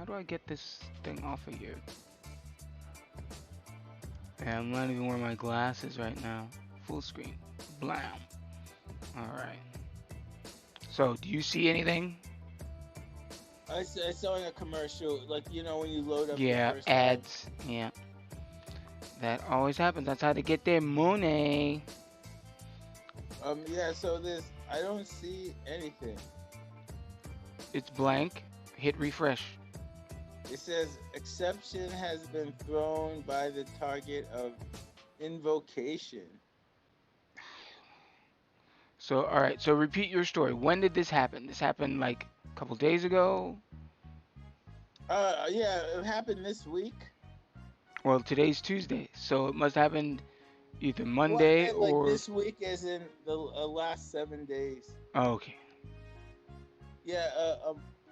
How do I get this thing off of here? Yeah, I'm not even wearing my glasses right now. Full screen. Blam. Alright. So, do you see anything? I saw in a commercial, like, you know, when you load up the Yeah, first ad. ads. Yeah. That always happens. That's how they get their money. Yeah, so I don't see anything. It's blank. Hit refresh. It says exception has been thrown by the target of invocation. So, alright. So, repeat your story. When did this happen? This happened like a couple days ago? Yeah, it happened this week. Well, today's Tuesday. So, it must have happened either Well, I Monday meant like or. this week, as in the last 7 days. Oh, okay. Yeah,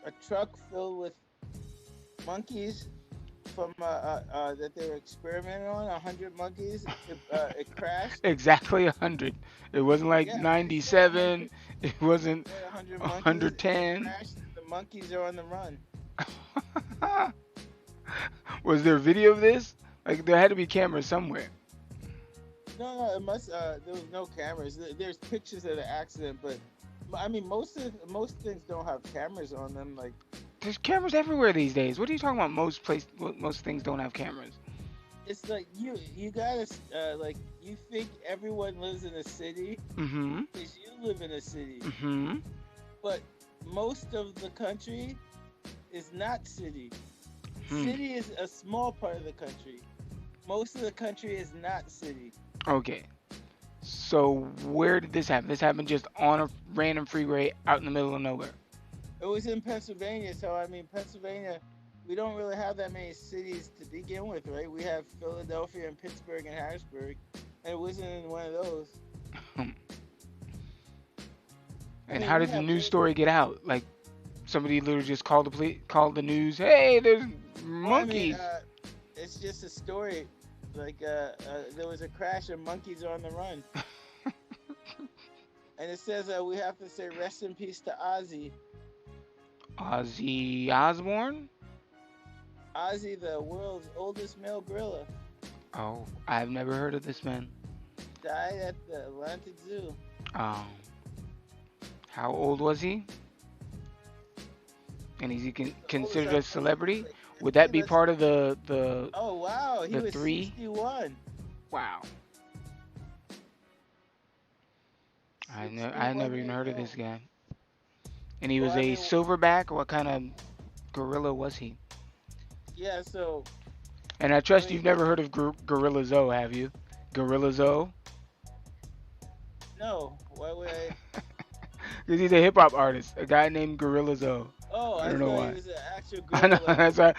a truck filled with monkeys from that they were experimenting on, 100 monkeys. It crashed. Exactly 100. It wasn't like Yeah, it said 100. 97. It wasn't Said 100 monkeys, and it 110. crashed. And the monkeys are on the run. Was there video of this? Like there had to be cameras somewhere. No, no, it must. There was no cameras. There's pictures of the accident, but I mean, most things don't have cameras on them. Like, There's cameras everywhere these days. What are you talking about? Most things don't have cameras. it's like you gotta like you think everyone lives in a city Mm-hmm. because you live in a city, Mm-hmm. but most of the country is not city. Hmm. City is a small part of the country. Most of the country is not city. Okay. So where did this happen? This happened just on a random freeway out in the middle of nowhere. It was in Pennsylvania, so I mean, Pennsylvania, we don't really have that many cities to begin with, right? We have Philadelphia and Pittsburgh and Harrisburg, and it wasn't in one of those. I And mean, how we did the have news way. story get out? Like somebody literally just called the police, called the news. Hey, there's Well, I mean, monkeys. it's just a story. Like, there was a crash and monkeys are on the run, and it says we have to say rest in peace to Ozzy. Ozzy Osbourne? Ozzy, the world's oldest male gorilla, Oh, I've never heard of this man. died at the Atlantic Zoo. Um, how old was he? And is he Old as considered I a believe. celebrity? Like, Would I that think be that's. part of the Oh wow, he the was three? 61. Wow, I 61 never even years heard of this old. guy. And he Well, was I a mean, silverback. What kind of gorilla was he? yeah. So And I I trust mean, you've never heard of Gorilla Zoe, have you? Gorilla Zoe? no. Why would I? Because he's a hip hop artist, a guy named Gorilla Zoe. Oh, I I don't know thought he why. was an actual I know gorilla. that's why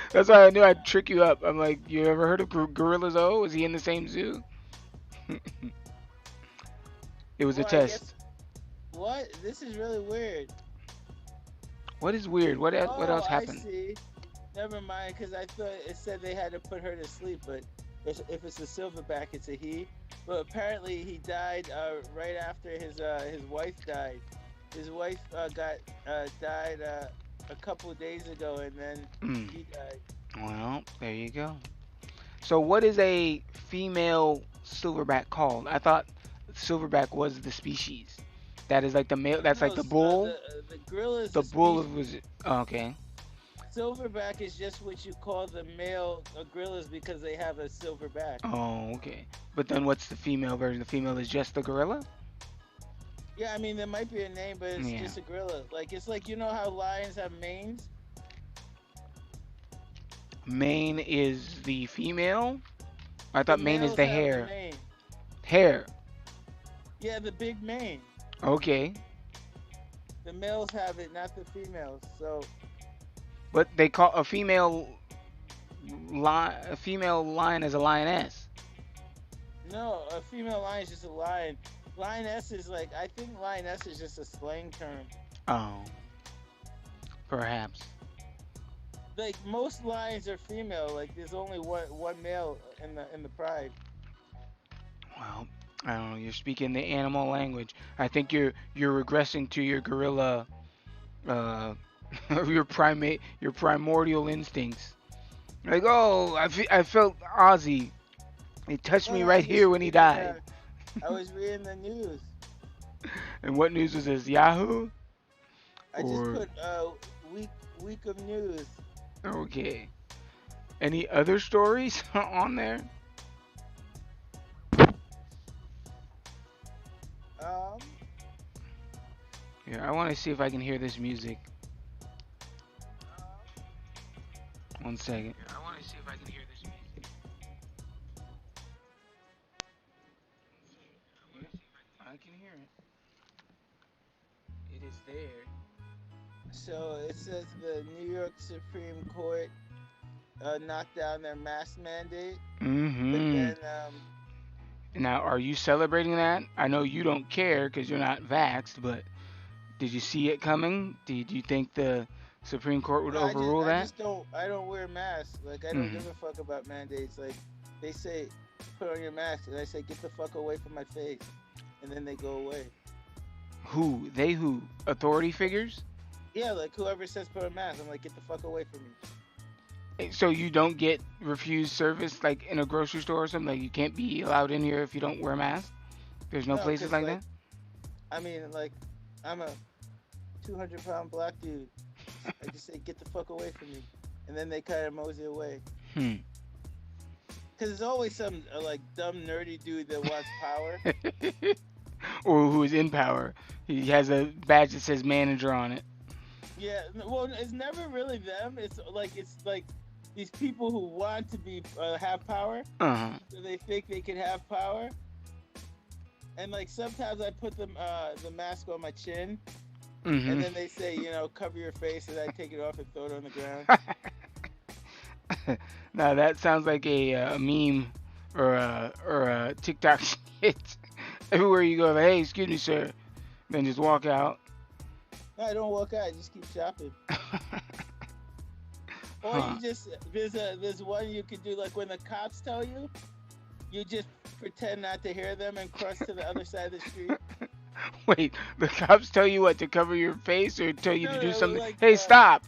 I knew I'd trick you up. I'm like, you ever heard of Gorilla Zoe? Was he in the same zoo? It was a Well, I guess test. what? This is really weird. What is weird? What Oh, else I happened? see. Never mind, because I thought it said they had to put her to sleep, but if it's a silverback, it's a he. But apparently, he died right after his wife died. His wife died a couple of days ago, and then Mm. he died. Well, there you go. So what is a female silverback called? I thought silverback was the species. That is like the male. That's No, like the bull. the gorilla is The a bull species. was okay. Silverback is just what you call the male gorillas because they have a silver back. Oh, okay. But then what's the female version? The female is just the gorilla? Yeah, I mean there might be a name, but it's Yeah. just a gorilla. Like it's like you know how lions have manes. Mane is the female? I The thought mane is males the have the hair. mane. Hair. Yeah, the big mane. Okay. The males have it, not the females. So But they call a female lion is a lioness. no, a female lion is just a lion. Lioness is like I think lioness is just a slang term. Oh, perhaps. Like most lions are female. Like there's only one male in the pride. Well, I don't know. You're speaking the animal language. I think you're regressing to your gorilla uh of your primordial instincts. Like, oh, I felt Ozzy. It touched No, me no, I right here just when he reading. died. I was reading the news. And what news was this? Yahoo? I just Or put week week of news. okay. Any other stories on there? Um, Yeah, I want to see if I can hear this music. 1 second. Yeah, I want to see if I can hear this music. I can hear it. It is there. so it says the New York Supreme Court knocked down their mask mandate, but Mm-hmm. then Now, are you celebrating that? I know you don't care because you're not vaxxed, but did you see it coming? Did you think the Supreme Court would no, I just overrule I that? just don't I don't wear masks. Like I don't Mm-hmm. give a fuck about mandates. Like they say, put on your mask, and I say get the fuck away from my face, and then they go away. Who? They who? Authority figures? Yeah, like whoever says put on a mask, I'm like get the fuck away from me. So you don't get refused service like in a grocery store or something? Like you can't be allowed in here if you don't wear a mask? There's no No, places cause like like that? I mean like I'm a 200-pound black dude. I just say get the fuck away from me, and then they kind of mosey away. Hmm. Cause there's always some like dumb nerdy dude that wants power. Or who is in power. He has a badge that says manager on it. Yeah, well, it's never really them. It's like these people who want to be have power, Uh-huh. so they think they can have power. And like sometimes I put the mask on my chin, and Mm-hmm. then they say, cover your face, and I take it off and throw it on the ground. Now that sounds like a meme or a TikTok shit. Everywhere you go, like, hey, excuse me, sir. Then just walk out. No, I don't walk out. I just keep shopping. Or Huh. you just there's one you can do like when the cops tell you, you just pretend not to hear them and cross to the other side of the street. Wait, the cops tell you what to cover your face or tell you to No, do no, something? like Hey, stop!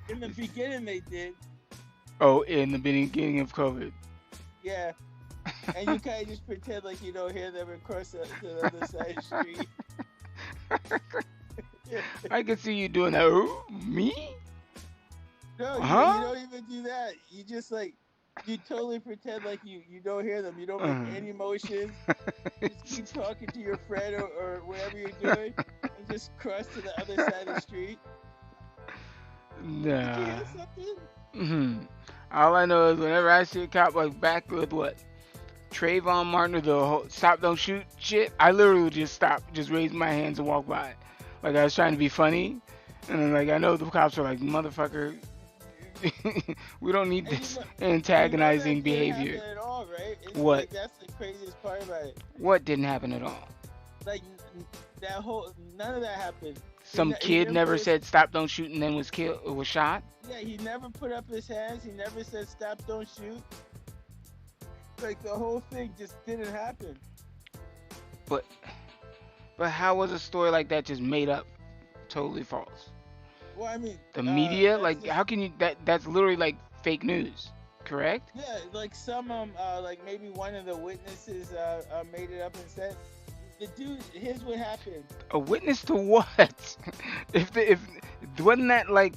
in the beginning they did, Oh, in the beginning of COVID. yeah. And you kind of just pretend like you don't hear them and cross to the other side of the street. I can see you doing that. Ooh, me? No, Huh? you don't even do that. You just like you totally pretend like you don't hear them. You don't make Uh-huh. any motions. Just keep talking to your friend or whatever you're doing, and just cross to the other side of the street. Did you Nah. hear something? Hmm. All I know is whenever I see a cop like back with what Trayvon Martin or the whole stop don't shoot shit, I literally would just stop, just raise my hands and walk by. Like I was trying to be funny, and then like I know the cops are like motherfucker. We don't need And this you know antagonizing that didn't behavior. happen at all, right? It's What? like that's the craziest part about it. What didn't happen at all? Like that whole none of that happened. Some He kid didn't never put his, said stop don't shoot and then was killed or was shot. yeah, he never put up his hands. He never said stop, don't shoot. Like the whole thing just didn't happen. But but how was a story like that just made up? Totally false. Well, I mean, The media, that's like, just how can you? That's literally like fake news, correct? yeah. Like some like maybe one of the witnesses made it up and said the dude. Here's what happened. A witness to what? If wasn't that like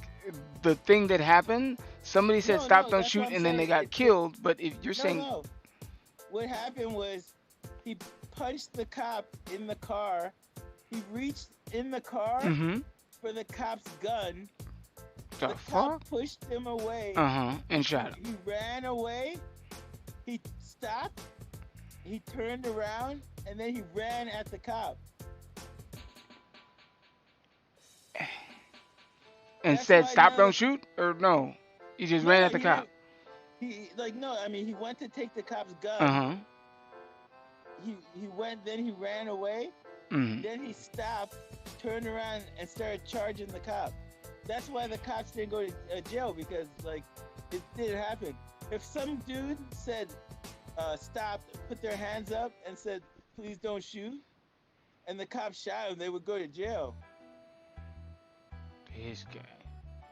the thing that happened? Somebody said No, stop, no, don't that's what shoot, I'm and then they saying. got killed. But if you're No, saying, no. What happened was he punched the cop in the car. He reached in the car mm-hmm, for the cop's gun. the The fuck, cop pushed him away. and shot him. He ran away. He stopped. He turned around and then he ran at the cop. And That's said why stop, none don't of shoot, or no, he just no, ran no, at the he cop. didn't. He like no. I mean, he went to take the cop's Uh gun. huh. He went. Then he ran away. Mm-hmm. Then he stopped, turned around, and started charging the cop. That's why the cops didn't go to jail because like it didn't happen. If some dude said stop, put their hands up, and said please don't shoot, and the cops shot him, they would go to jail. This guy.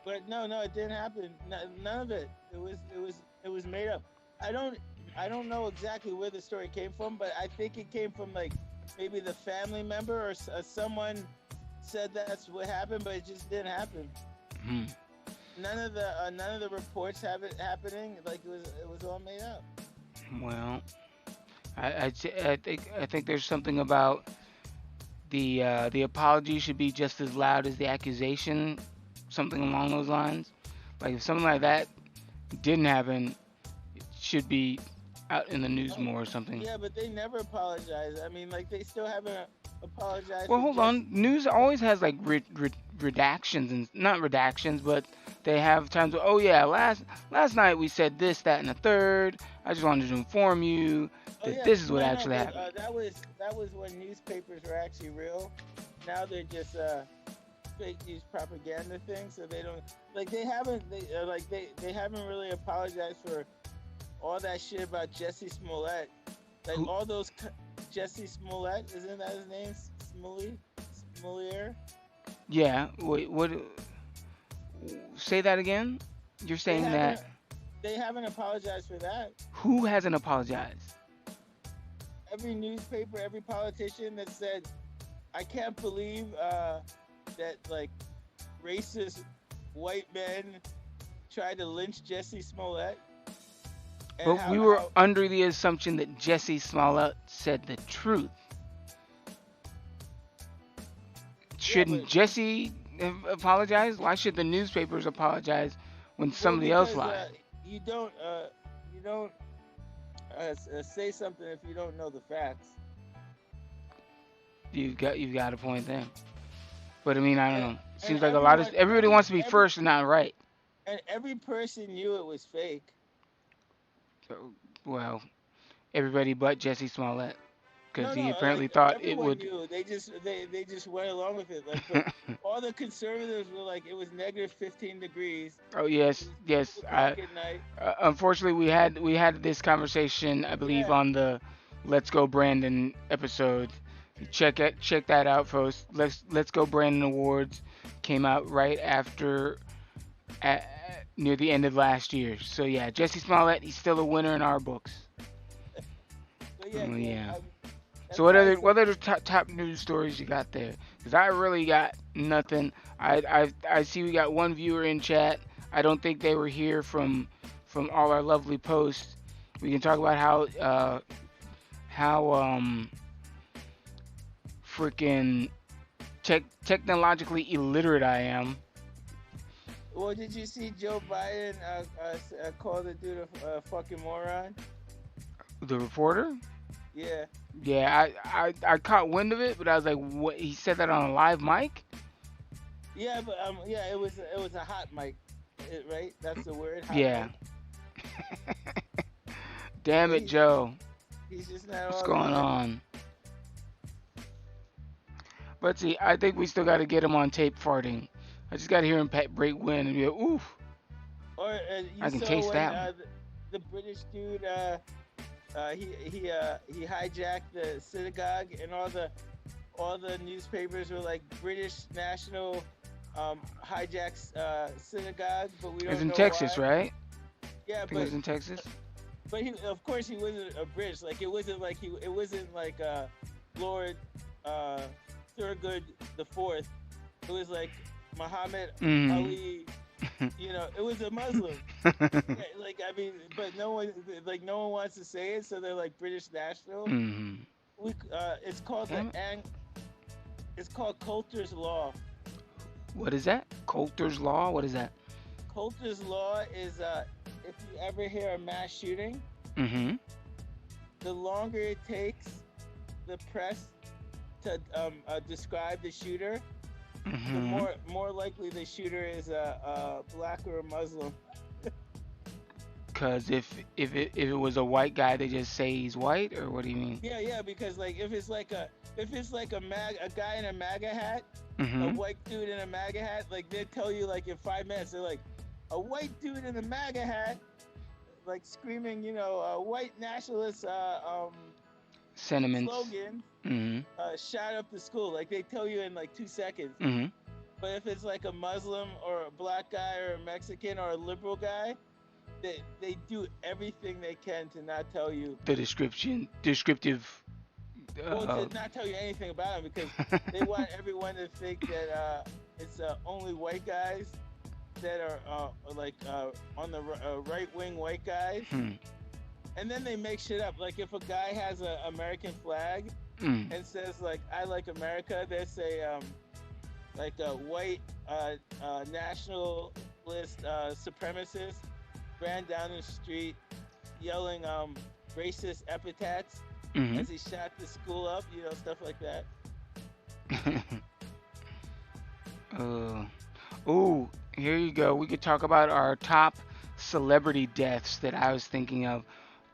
But no, no, it didn't happen. None of it. It was made up. I don't I don't know exactly where the story came from, but I think it came from like maybe the family member or someone said that's what happened, but it just didn't happen. Hmm. None of the reports have it happening. Like it was all made up. Well, I think there's something about the apology should be just as loud as the accusation, something along those lines. Like if something like that didn't happen, it should be out in the news Oh, more or something. yeah, but they never apologize. I mean, like they still haven't apologized Well, for hold Jesse. on. News always has like redactions and not redactions, but they have times where, oh yeah, last night we said this, that, and the third. I just wanted to inform you Oh that yeah, this is what no, no, actually but happened. that was when newspapers were actually real. Now they're just fake news propaganda things. So they don't like they haven't really apologized for all that shit about Jesse Smollett. Like Who? all those Jesse Smollett, isn't that his name? Smollett, Smollett. Yeah. Wait. What? Say that again. You're They saying haven't that they haven't apologized for that. who hasn't apologized? Every newspaper, every politician that said, "I can't believe that like racist white men tried to lynch Jesse Smollett," and But how we were how under the assumption that Jesse Smollett said the truth. yeah, but Shouldn't Jesse have apologized? Why should the newspapers apologize when well somebody else because lied? you don't say something if you don't know the facts. You've got a point there. But I mean, I don't And know. and Seems like a lot of everybody wants to be every first and not right. and every person knew it was fake. So, well, everybody but Jesse Smollett, because No, he no, apparently like thought it everyone would. knew. They just went along with it. Like, but all the conservatives were like, it was negative 15 degrees. Oh It yes, was yes. 12 o'clock at night. Unfortunately, we had this conversation, I believe, Yeah, on the Let's Go Brandon episode. Check that out, folks. Let's Go Brandon Awards came out right after at, near the end of last year. So yeah, Jesse Smollett, he's still a winner in our books. but yeah, Oh, yeah. yeah. So That's why I said, what other top news stories you got there? Because I really got nothing. I see we got one viewer in chat. I don't think they were here from all our lovely posts. We can talk about how freaking technologically illiterate I am. well, did you see Joe Biden call the dude a fucking moron? The reporter. Yeah, Yeah, I caught wind of it, but I was like, what? He said that on a live mic? yeah, but yeah, it was a hot mic, right? That's the word, hot Yeah. mic. Damn But it, Joe. he's just not What's all going that. on? But see, I think we still got to get him on tape farting. I just got to hear him break wind and be like, oof, Or you I can saw taste when that one. the British dude he hijacked the synagogue, and all the newspapers were like British national hijacks synagogue, but we It was don't in know Texas, why. right? Yeah, I think it was in Texas. but he, of course he wasn't a British. Like it wasn't like Lord uh, Thurgood the Fourth. It was like Muhammad Mm. Ali. It was a Muslim. Yeah, like I mean, but no one wants to say it, so they're like British national. Mm. It's called Damn it. it's called Coulters Law. What is that? Coulter's Law? What is that? Coulters Law is if you ever hear a mass shooting, Mm-hmm. the longer it takes the press to describe the shooter, the Mm-hmm. more likely the shooter is a black or a Muslim. Cause if it was a white guy, they just say he's white, or what do you mean? Yeah, yeah, because like if it's like a guy in a MAGA hat, a Mm-hmm. white dude in a MAGA hat, like they tell you like in 5 minutes, they're like a white dude in a MAGA hat, like screaming, white nationalist Sentiments. slogan, Mm-hmm. shot up the school. Like they tell you in like 2 seconds. Mm-hmm. But if it's like a Muslim or a black guy or a Mexican or a liberal guy, they do everything they can to not tell you. The descriptive. Well, Uh, to not tell you anything about them because they want everyone to think that it's only white guys that are on the right wing white guys, hmm, and then they make shit up. Like if a guy has an American flag hmm, and says like "I like America," they say like a white nationalist supremacist ran down the street yelling racist epithets hmm. as he shot the school up, stuff like that. uh, ooh, here you go. We could talk about our top celebrity deaths that I was thinking of.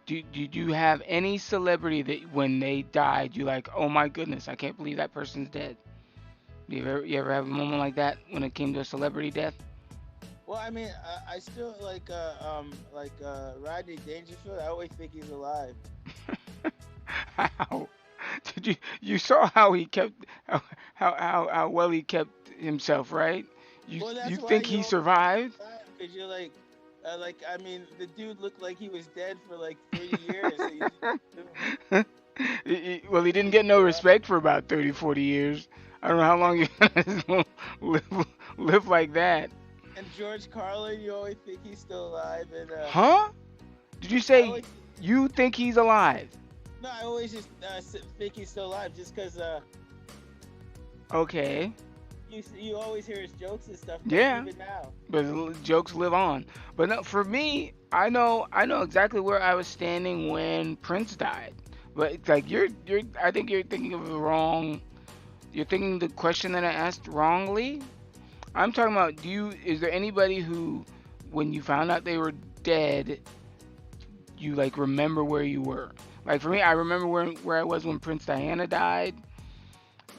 Did you have any celebrity that when they died, you like, oh my goodness, I can't believe that person's dead? You ever have a moment like that when it came to a celebrity death? Well, I mean, I still Rodney Dangerfield. I always think he's alive. How? You saw how he kept how well he kept himself, right? Well, You that's why think you he always survived? alive because you're I mean, the dude looked like he was dead for like 30 years. So you just, Well, he didn't get no respect for about 30, 40 years. I don't know how long you gonna live live like that. and George Carlin, you always think he's still alive. And Huh? Did you I say always you think he's alive? no, I always just think he's still alive just because Okay. you always hear his jokes and stuff. But Yeah. even now, But the jokes live on. But no, for me, I know exactly where I was standing when Prince died. But it's like I think you're thinking of the wrong. You're thinking the question that I asked wrongly. I'm talking about is there anybody who, when you found out they were dead, you like remember where you were? Like for me, I remember where I was when Prince Diana died,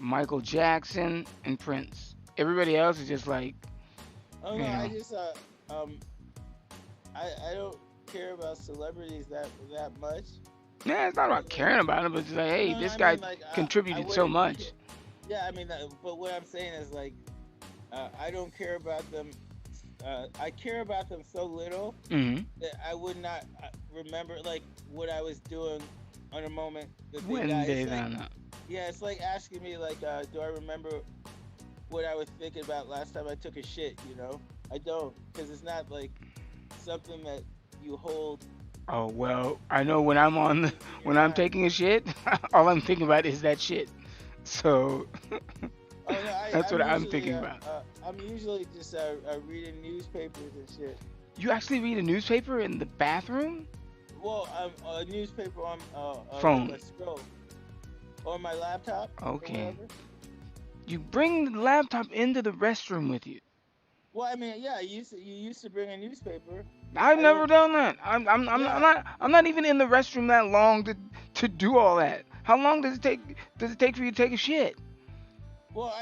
Michael Jackson, and Prince. Everybody else is just like, oh you no, I know, just um I don't care about celebrities that much. yeah, it's not about caring about it, but it's like, hey, No, no, this I guy mean like I contributed so wouldn't. much. Yeah, I mean, but what I'm saying is like I don't care about them. I care about them so little Hmm. that I would not remember like what I was doing on a moment that they When died. they It's like found out. yeah, it's like asking me like, do I remember what I was thinking about last time I took a shit? I don't because it's not like something that you hold Oh well, I know when I'm on the, in your when I'm mind. taking a shit, all I'm thinking about is that shit. So Oh no, that's what I'm I'm usually thinking about. just reading newspapers and shit. You actually read a newspaper in the bathroom? Well, a newspaper on like Phone. a scroll or my laptop or Okay. whatever. You bring the laptop into the restroom with you. Well, I mean, yeah, you used to bring a newspaper. I've I never don't. done that. Yeah. I'm not even in the restroom that long to do all that. How long does it take for you to take a shit? Well,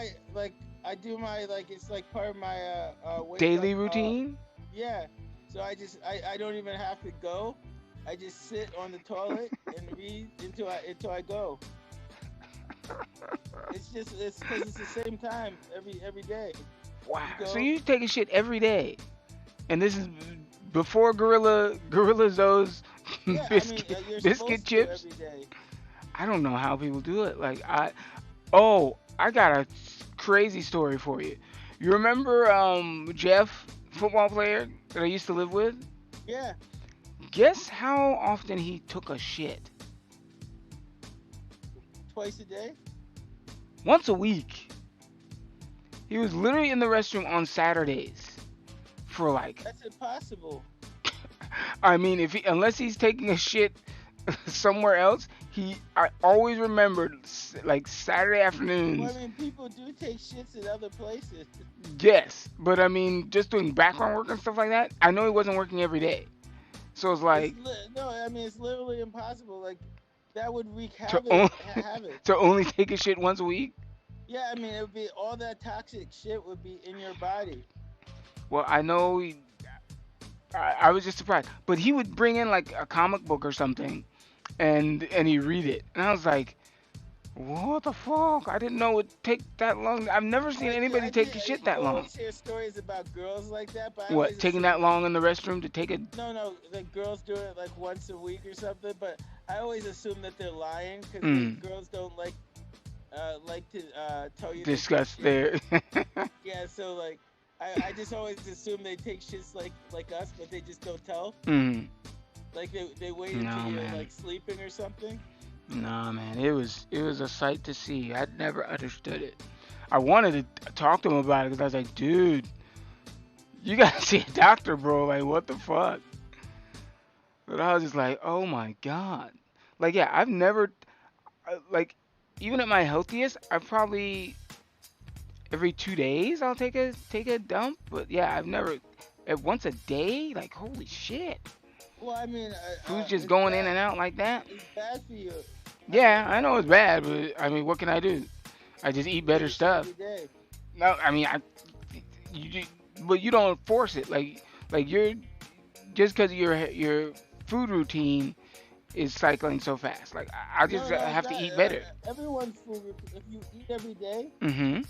I do my it's like part of my wake up. Daily routine? Yeah. So I don't even have to go. I just sit on the toilet and read until I go. It's because it's the same time every day. Wow. You So go. you take a shit every day. And this is before Gorilla Zoe's Yeah, I mean, you're biscuit supposed to chips. every day. I don't know how people do it. I got a crazy story for you. You remember Jeff, football player that I used to live with? Yeah, Guess how often he took a shit? twice a day. Once a week. He was literally in the restroom on Saturdays for like, That's impossible. I mean, if he, unless he's taking a shit somewhere else, I always remembered like Saturday Well, afternoons. I mean, people do take shits in other places. Yes, but I mean, just doing background work and stuff like that. I know he wasn't working every day, so it's like No, I mean it's literally impossible. Like that would wreak to havoc. only Havoc. to only take a shit once a week. Yeah, I mean it would be all that toxic shit would be in your body. Well, I know I was just surprised, but he would bring in like a comic book or something, and he read it, and I was like, What the fuck? I didn't know it'd take that long. I've never seen anybody I take did. the shit You that long. always hear stories about girls like that, but I What, always taking assume that long in the restroom to take a. no, the girls do it like once a week or something. But I always assume that they're lying because the Mm, girls don't like to tell you they take disgust shit. there. Yeah, so like I just always assume they take shits like us, but they just don't tell. mm, Like they wait until no, you're man. like sleeping or something. Nah, man. It was a sight to see. I'd never understood it. I wanted to talk to him about it because I was like, dude, you gotta see a doctor, bro. Like, what the fuck? But I was just like, oh my god. Like, yeah, I've never, like, even at my healthiest, I probably every 2 days I'll take a dump. But yeah, I've never at once a day. Like, holy shit, Well, I mean, food's just it's going in bad. and out like that. It's bad for you. I Yeah, mean, I know it's bad, but I mean, what can I do? I just eat you take better a shit stuff. every day. No, I mean, you, but you don't force it. Like you're just because your food routine is cycling so fast. Like I just No, it's have to not. eat better. Everyone's food. If you eat every day, Mhm.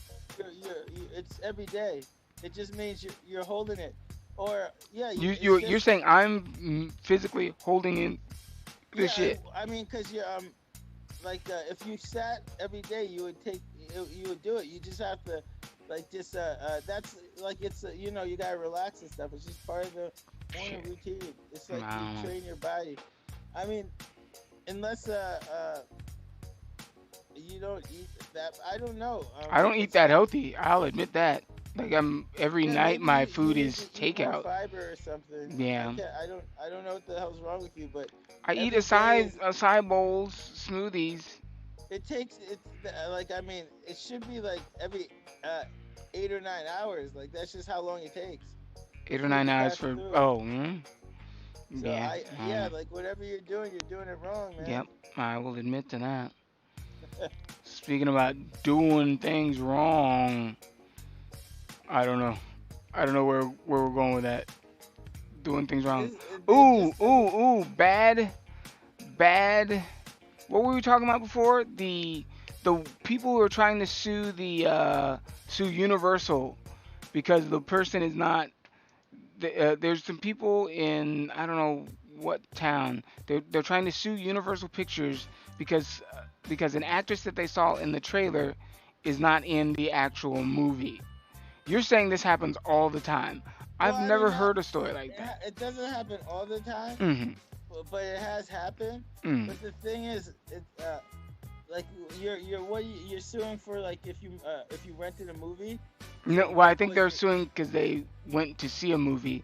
it's every day. It just means you're holding it. Or yeah, it's You're just saying I'm physically holding in this yeah. shit. I mean, cause you like if you sat every day, you would do it. You just have to like just that's like it's you gotta relax and stuff. It's just part of the morning Shit. routine. It's I like you don't know. train your body. I mean, unless you don't eat that. I don't know. I don't eat It's that healthy. I'll admit that. Like I'm every yeah. night Maybe my you food need to is eat more takeout. fiber or something. I Yeah. can't. I don't know what the hell's wrong with you, but I eat every day is. acai bowls, smoothies. It takes it's like I mean it should be like every 8 or 9 hours. Like that's just how long it takes for 8 or 9 food to hours pass for through. oh So yeah. yeah, like whatever you're doing it wrong, man. Yep, I will admit to that. Speaking about doing things wrong, I don't know. I don't know where we're going with that. Doing things wrong. They Ooh, just ooh, ooh, bad. What were we talking about before? The people who are trying to sue Universal because the person is not. There's some people in I don't know what town. They're trying to sue Universal Pictures because an actress that they saw in the trailer is not in the actual movie. You're saying this happens all the time. well, I've I mean never heard a story like it, that. it doesn't happen all the time, Mhm. but it has happened. Mm. But the thing is, it like you're suing for like if you rented a movie. So No, well, I like think what they're suing because they went to see a movie,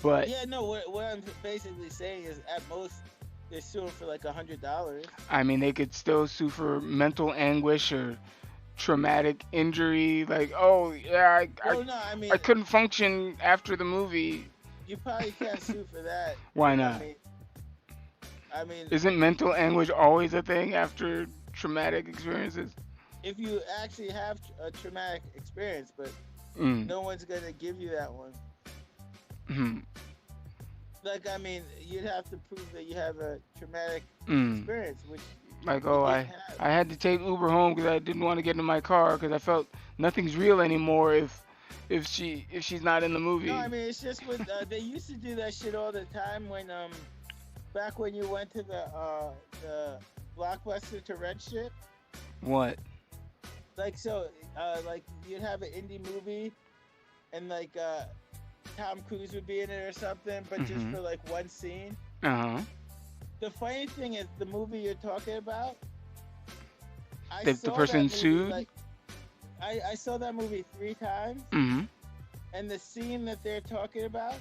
but yeah, no, what I'm basically saying is at most they're suing for like $100. I mean they could still sue for mental anguish or traumatic injury. Like, oh yeah, Well, no, I I mean couldn't function after the movie. you probably can't sue for that. Why I not? mean, I mean, Isn't mental anguish always a thing after traumatic experiences? if you actually have a traumatic experience, but Mm. no one's gonna give you that one. Mm. Like, I mean, you'd have to prove that you have a traumatic Mm. experience, which Like, you oh, didn't have. I had to take Uber home because I didn't want to get in my car because I felt nothing's real anymore if she's not in the No, I movie. mean it's just with they used to do that shit all the time when back when you went to the blockbuster to rent shit. What? Like so, like you'd have an indie movie and like Tom Cruise would be in it or something, but just Mhm. for like one scene. Uh huh. The funny thing is, the movie you're talking about, I The saw that person movie sued. like I saw that movie 3 times, Mhm. and the scene that they're talking about,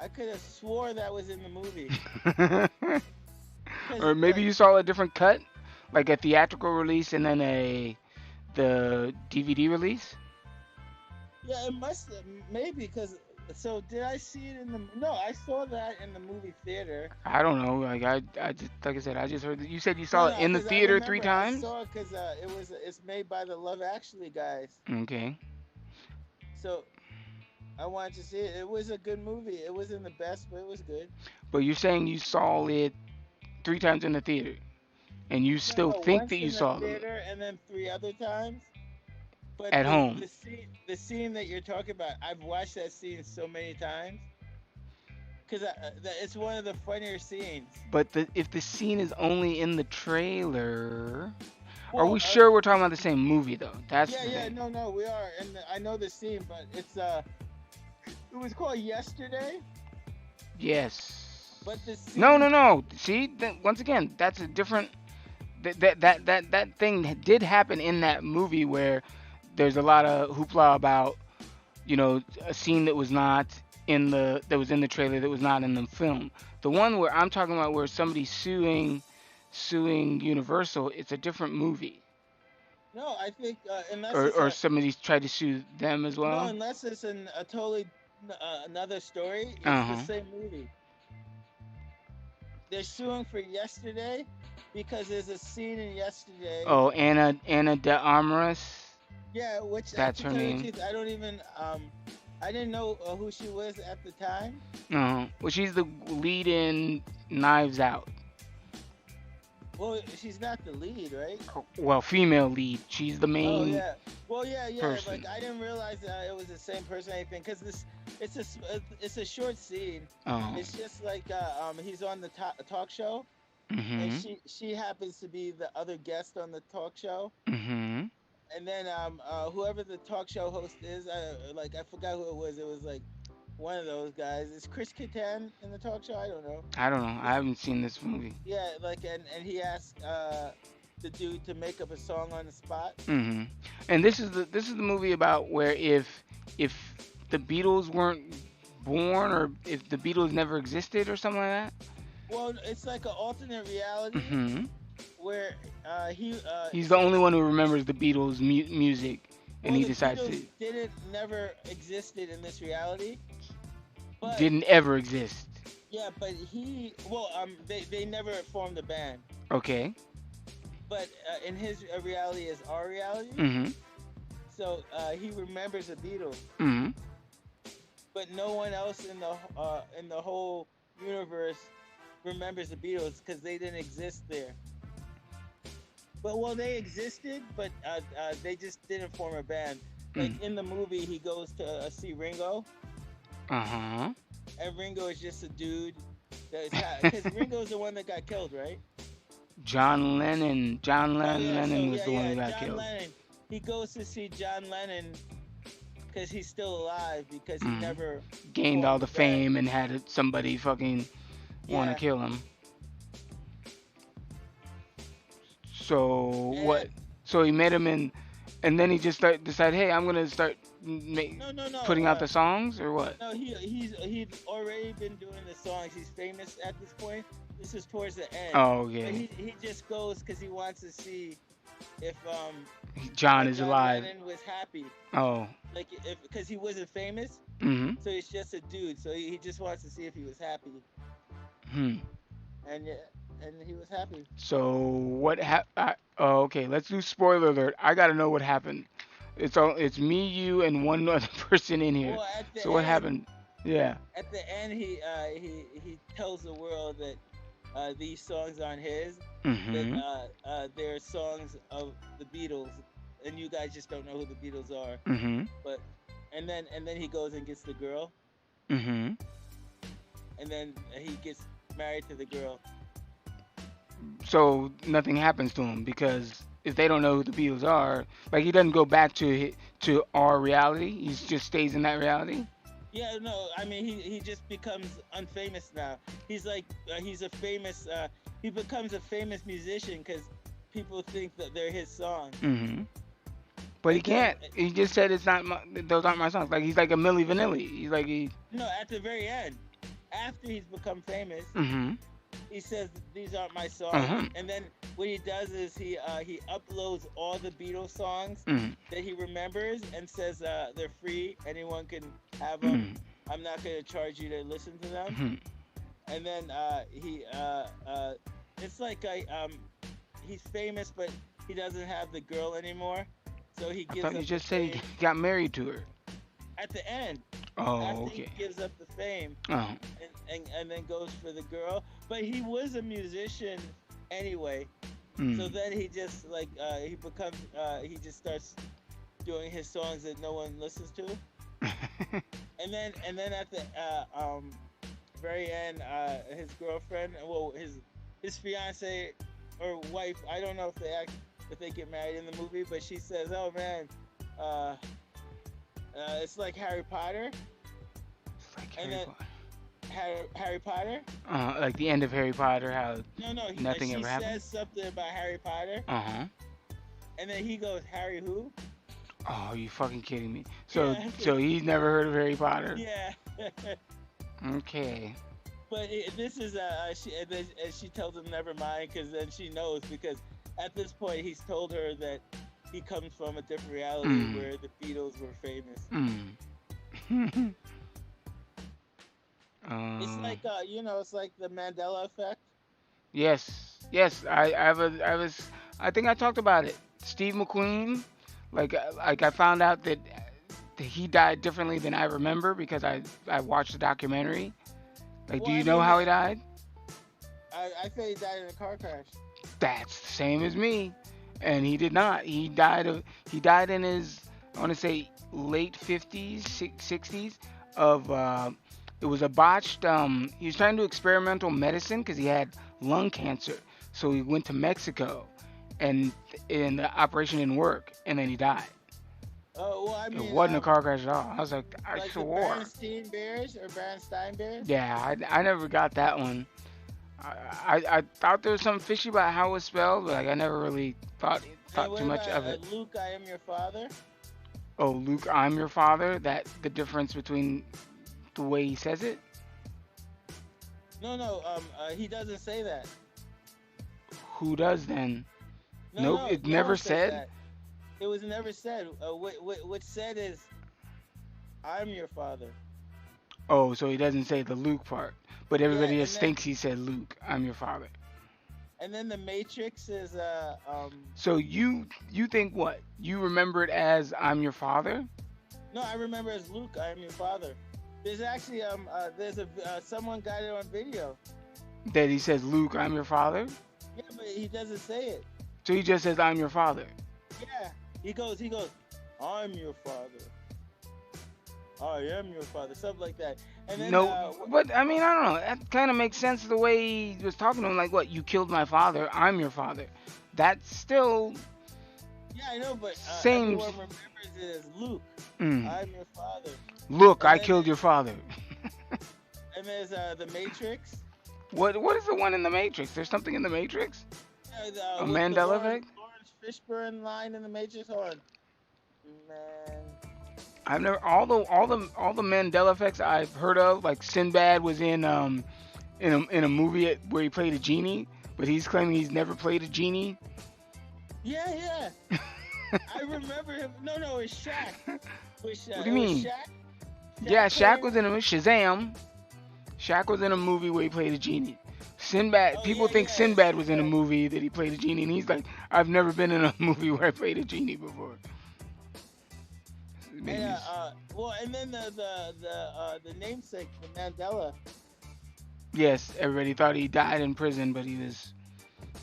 I could have swore that was in the movie. Cause Or maybe like you saw a different cut, like a theatrical release and then the DVD release. yeah, it must have, maybe because so did I see it in the no? I saw that in the movie theater. I don't know. Like I just like I said, I just heard that you said you saw No, it no, in the because I theater three remember I times. saw it because it's made by the Love Actually guys. Okay, So I wanted to see it. It was a good movie. It wasn't the best, but it was good. but you're saying you saw it 3 times in the theater. and you No, still no, think that once you in the saw them theater and then three other times. But at home. the scene that you're talking about, I've watched that scene so many times because it's one of the funnier scenes. But if the scene is only in the trailer, are Well, we sure we're talking about the same movie though? That's yeah, the yeah, thing. no, no, we are, and I know the scene, but it was called Yesterday, Yes. but the No, no, scene, no. See, once again, that's a different. That thing did happen in that movie where there's a lot of hoopla about a scene that was not that was in the trailer that was not in the film. The one where I'm talking about where somebody's suing Universal, it's a different movie. no, I think unless Or it's or a somebody's tried to sue them as no, well. unless it's a totally another story, Uh it's the huh. same movie. They're suing for Yesterday because there's a scene in Yesterday. Oh, Anna de Armas. Yeah, which That's to her tell you the name. truth, I don't even I didn't know who she was at the time. Well, she's the lead in Knives Out. Well, she's not the lead, right? Well, female lead. She's the Oh main yeah. Well, yeah, yeah. Like person. I didn't realize that it was the same person or anything because it's a short scene. Oh. It's just like he's on the talk show and Mhm. she happens to be the other guest on the talk show. Mhm. And then whoever the talk show host is, like I forgot who it was. It was like one of those guys. Is Chris Kitan in the talk show? I don't know. I don't know. I haven't seen this movie. Yeah, like and he asked the dude to make up a song on the spot. Mhm. And this is the movie about where if the Beatles weren't born or if the Beatles never existed or something like that. Well, it's like an alternate reality Mhm. where he He's the so only one who remembers the Beatles music, and well he the decides Beatles to didn't never existed in this reality, but didn't ever exist. yeah, but he well they never formed a band, Okay. but in his reality is our reality. Mhm. So he remembers the Beatles, Mhm. but no one else in the whole universe remembers the Beatles because they didn't exist there. But well, they existed, but they just didn't form a band. Like Mm. in the movie, he goes to see Ringo, Uh and Ringo is just a dude. Because Ringo's the one that got killed, right? John Lennon. John Oh yeah, so Lennon was yeah, the one yeah, who got John killed. Lennon. He goes to see John Lennon because he's still alive because he Mhm. never Gained all formed the a band. fame and had somebody fucking want to Yeah, kill him. So and what? So he met him and then he just decided, hey, I'm gonna start no, no, no. putting out the songs or what? No, he's already been doing the songs. He's famous at this point. This is towards the end. Oh, But okay. he just goes because he wants to see if John is John alive. Lennon was happy. Oh. Like if because he wasn't famous, Mhm. so he's just a dude. So he just wants to see if he was happy, Hmm. and yeah, and he was happy. So what oh, okay, let's do spoiler alert. I gotta know what happened. It's me, you, and one other person in here. Well, So what happened? Yeah. at the end, he tells the world that these songs aren't his. That Mhm. they're songs of the Beatles, and you guys just don't know who the Beatles are. Mhm. But and then he goes and gets the girl, Mhm. and then he gets married to the girl. So nothing happens to him because if they don't know who the Beatles are, like he doesn't go back to our reality. He just stays in that reality. Yeah, no, I mean he just becomes unfamous now. He's like he's a famous he becomes a famous musician because people think that they're his songs. Mhm. But he And then can't. He just said it's not those aren't my songs. Like he's like a Milli Vanilli. He's like he. no, at the very end, after he's become famous, Mhm. he says these aren't my songs, Uh-huh. and then what he does is he uploads all the Beatles songs Mhm. that he remembers and says they're free, anyone can have them. Mhm. I'm not gonna charge you to listen to them. Mhm. And then it's like he's famous, but he doesn't have the girl anymore, so he I gives thought you up just the said he fame got married to her. at the end. Oh, After okay. he gives up the fame Oh. and then goes for the girl, but he was a musician anyway. So Mm. then he just like he becomes he just starts doing his songs that no one listens to, and then at the very end, his girlfriend, well, his fiance or wife, I don't know if they get married in the movie, but she says, "Oh man, uh, it's like Harry Potter," It's like and Harry then Potter. Harry Potter. Like the end of Harry Potter, how No, no, nothing she ever happened. says something about Harry Potter, Uh huh. and then he goes, "Harry who?" Oh, you fucking kidding me? So, Yeah, so he's never heard of Harry Potter? yeah. Okay. But this is and she tells him never mind because then she knows because at this point he's told her that he comes from a different reality Mm. where the Beatles were famous. Mm. It's uh, like it's like the Mandela effect. yes, yes. I think I talked about it. Steve McQueen. Like I found out that he died differently than I remember because I watched the documentary. Like, do Well, you I know mean, how he died? I thought he died in a car crash. That's the same as me, and he did not. He died in his, I want to say, late 50s, 60s of it was a botched. He was trying to do experimental medicine because he had lung cancer, so he went to Mexico, and the operation didn't work, and then he died. Oh well, I It mean, wasn't a car crash at all. I was like, I like the swore. Berenstein Bears or Berenstein Bears. Yeah, I never got that one. I thought there was something fishy about how it was spelled, but like I never really And thought what too much about of it. Luke? I am your father. Oh, Luke, I'm your father. That the difference between the way he says it. No, no, he doesn't say that. Who does then? No, Nope, no, it no never one says said. that. It was never said. What's said is, "I'm your father." Oh, so he doesn't say the Luke part, but Yeah, everybody just thinks he said Luke, I'm your father. and then the Matrix is So you think what? You remember it as I'm your father? no, I remember as Luke. I am your father. There's actually there's a someone got it on video. That he says Luke, I'm your father? Yeah, but he doesn't say it. So he just says I'm your father. Yeah, he goes, "I'm your father. I am your father," something like that. And then No, but I mean I don't know. That kind of makes sense the way he was talking to him. Like what? You killed my father. I'm your father. That's still yeah, I know, but same. everyone remembers it as Luke. Mm. I'm your father. Look, And I then killed your father. there's the Matrix. What is the one in the Matrix? There's something in the Matrix? A With the Mandela effect? Lawrence Fishburne line in the Matrix. Hold on, man. I've never all the Mandela effects I've heard of. Like Sinbad was in a movie where he played a genie, but he's claiming he's never played a genie. Yeah, yeah. I remember him. No, no, it's Shaq. What do you It was mean? Shaq. Yeah, Shaq played was in a Shazam. Shaq was in a movie where he played a genie. Sinbad, Oh people yeah, think yeah. Sinbad was in a Sinbad. movie that he played a genie, and he's like, I've never been in a movie where I played a genie before. It made me And well, and then the namesake, the Mandela. yes, everybody thought he died in prison, but he was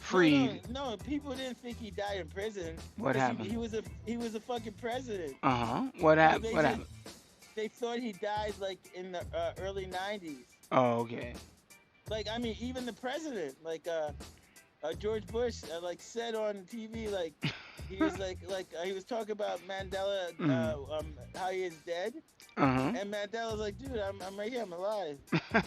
No, freed. no, no. People didn't think he died in prison What because happened? he was a fucking president. Uh huh. What So happened? What happened? they thought he died like in the early '90s. Oh, okay. Like I mean, even the president, like George Bush, like said on TV, like he was he was talking about Mandela, how he is dead, Uh and Mandela's like, dude, I'm right here, I'm alive. huh.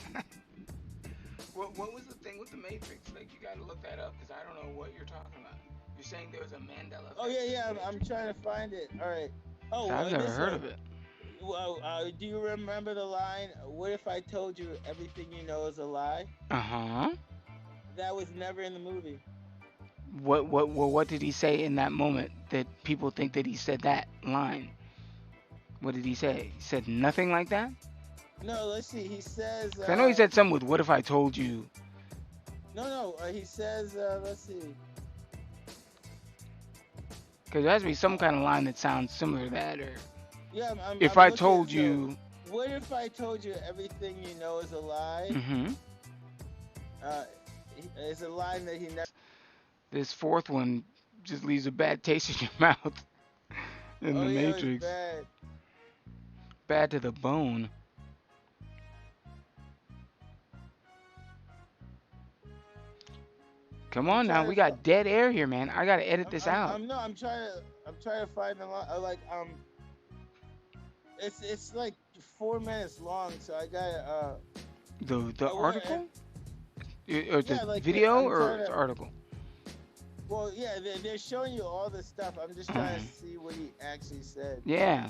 What was the thing with the Matrix? Like, you gotta look that up because I don't know what you're talking about. You're saying there was a Mandela effect. Oh yeah, in yeah, the I'm Matrix? trying to find it. All right. Oh, I've never this heard of it. Well, do you remember the line? What if I told you everything you know is a lie? Uh huh. That was never in the movie. What did he say in that moment that people think that he said that line? What did he say? He said nothing like that? No, let's see. He says. 'Cause I know he said something with "What if I told you?" No, no. He says. Let's see. Because there has to be some kind of line that sounds similar to that, or Yeah, if I'm I looking. told So, you. what if I told you everything you know is a lie? Mm-hmm. Uh, is a line that he never. This fourth one just leaves a bad taste in your mouth in Oh the yeah, it was Matrix. bad. Bad to the bone. Come I'm on now, trying we to. got dead air here, man. I gotta edit this out. I'm no. I'm trying to find the like it's like 4 minutes long, so I got The and, article? Or the yeah, like video I'm or trying the to. article? Well, yeah, they're showing you all this stuff. I'm just trying to see what he actually said. Yeah.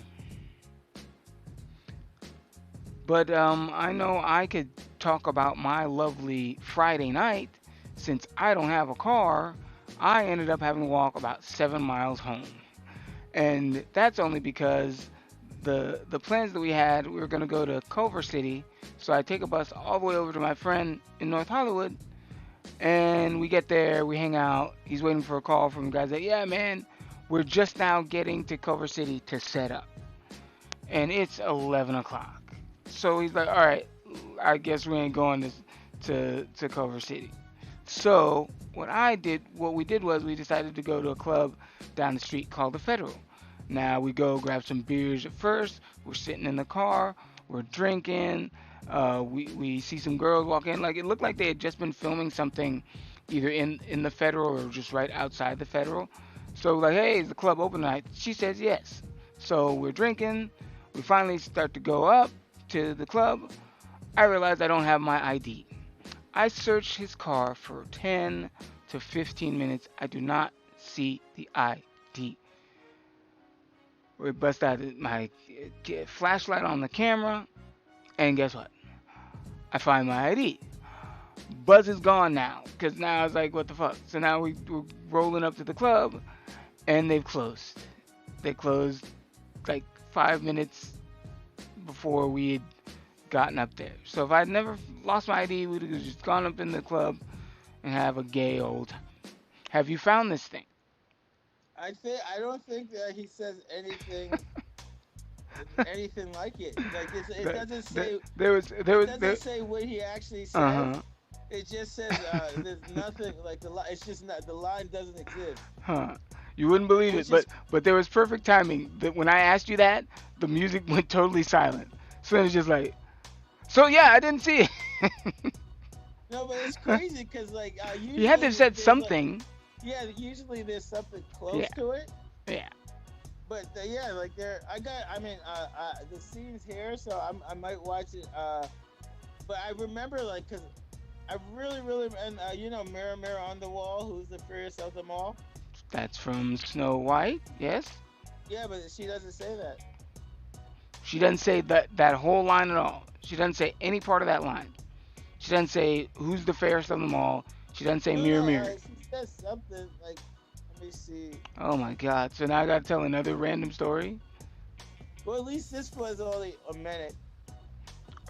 But I know I could talk about my lovely Friday night. Since I don't have a car, I ended up having to walk about 7 miles home. And that's only because the plans that we had, we were gonna go to Culver City. So I take a bus all the way over to my friend in North Hollywood, and we get there, we hang out. He's waiting for a call from the guys that, yeah, man, we're just now getting to Culver City to set up, and it's 11 o'clock. So he's like, all right, I guess we ain't going to Culver City. So what we did was we decided to go to a club down the street called the Federal. Now we go grab some beers at first. We're sitting in the car. We're drinking. We see some girls walk in. Like it looked like they had just been filming something, either in the Federal or just right outside the Federal. So like, hey, is the club open tonight? She says yes. So we're drinking. We finally start to go up to the club. I realize I don't have my ID. I searched his car for 10 to 15 minutes. I do not see the ID. We bust out my flashlight on the camera, and guess what? I find my ID. Buzz is gone now, because now it's like, what the fuck? So now we're rolling up to the club, and they've closed. They closed like 5 minutes before we had gotten up there. So if I'd never lost my ID, we'd have just gone up in the club and have a gay old time. Have you found this thing? I don't think that he says anything like it. Like it doesn't say There it was doesn't say what he actually uh says. huh. It just says there's nothing like the line. It's just not the line doesn't exist. Huh. You wouldn't believe it, Which is but there was perfect timing. That when I asked you that, the music went totally silent. So it was just like, so yeah, I didn't see it. no, but it's crazy because like You had to have usually said there's like something. yeah usually there's something close Yeah, to it. yeah. But yeah, like there, I mean, the scenes here, so I might watch it. But I remember like, cause I really, and you know, Mirror, Mirror on the Wall, who's the fairest of them all? That's from Snow White. Yes. Yeah, but she doesn't say that. She doesn't say that whole line at all. She doesn't say any part of that line. She doesn't say who's the fairest of them all. She doesn't say No, mirror, no, mirror. she says something like, let me see. Oh my God. So now I gotta tell another random story. Well, at least this was only a minute.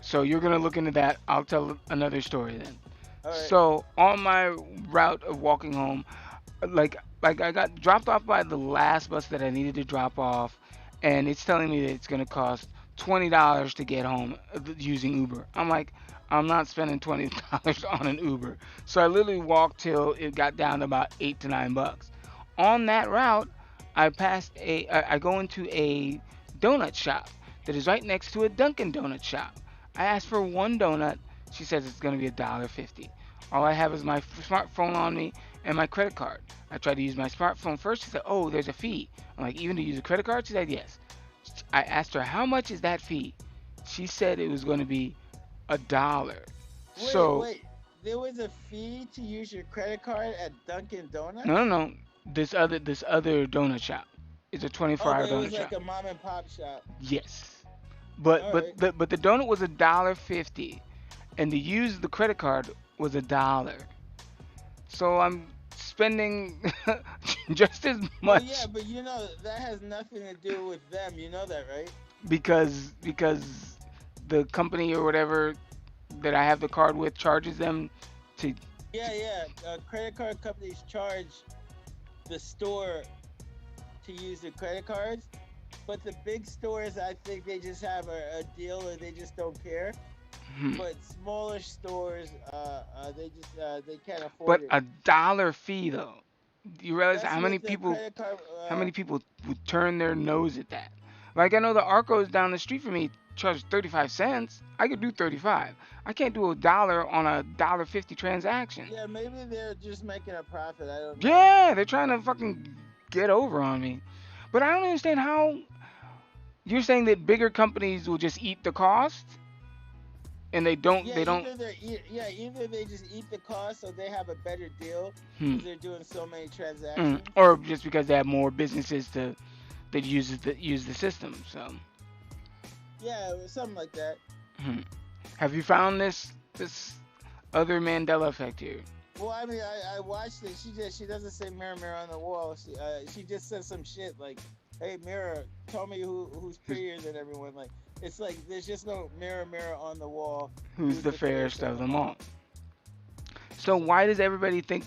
So you're gonna look into that. I'll tell another story then. All right. So on my route of walking home, like I got dropped off by the last bus that I needed to drop off, and it's telling me that it's gonna cost $20 to get home using Uber. I'm like, I'm not spending $20 on an Uber. So I literally walked till it got down to about $8 to $9. On that route, I go into a donut shop that is right next to a Dunkin' Donut shop. I asked for one donut. She says it's gonna be $1.50. All I have is my smartphone on me and my credit card. I tried to use my smartphone first. She said, "Oh, there's a fee." I'm like, "Even to use a credit card?" She said, "Yes." I asked her, "How much is that fee?" She said it was going to be $1. So Wait. There was a fee to use your credit card at Dunkin' no, no, Donuts? no. This other donut shop. It's a Oh, 24-hour but it donut was like shop. a mom and pop shop. Yes, but All but right. but the donut was $1.50, and to use the credit card was $1. So I'm spending just as Well, yeah, much but you know that has nothing to do with them. You know that, right? because the company or whatever that I have the card with charges them to. Yeah, yeah. Credit card companies charge the store to use the credit cards, but the big stores, I think they just have a deal, or they just don't care. Hmm. But smaller stores, they just they can't afford But it. $1 fee though. You realize That's what the credit card. how many people would turn their nose at that? Like I know the Arcos down the street from me charge 35 cents. I could do 35. I can't do $1 on a $1.50 transaction. Yeah, maybe they're just making a profit. I don't know. Yeah, they're trying to fucking get over on me. But I don't understand how you're saying that bigger companies will just eat the cost and they don't Yeah, they don't either they just eat the cost so they have a better deal hmm, because they're doing so many transactions. or just because they have more businesses to that use the system. So Yeah, something like that. hmm. Have you found this other Mandela effect here? Well, I mean, I watched it. She doesn't say mirror mirror on the wall. She just says some shit like, "Hey mirror, tell me who's prettier than everyone." Like it's like there's just no mirror mirror on the wall. Who's the fairest of them all? So why does everybody think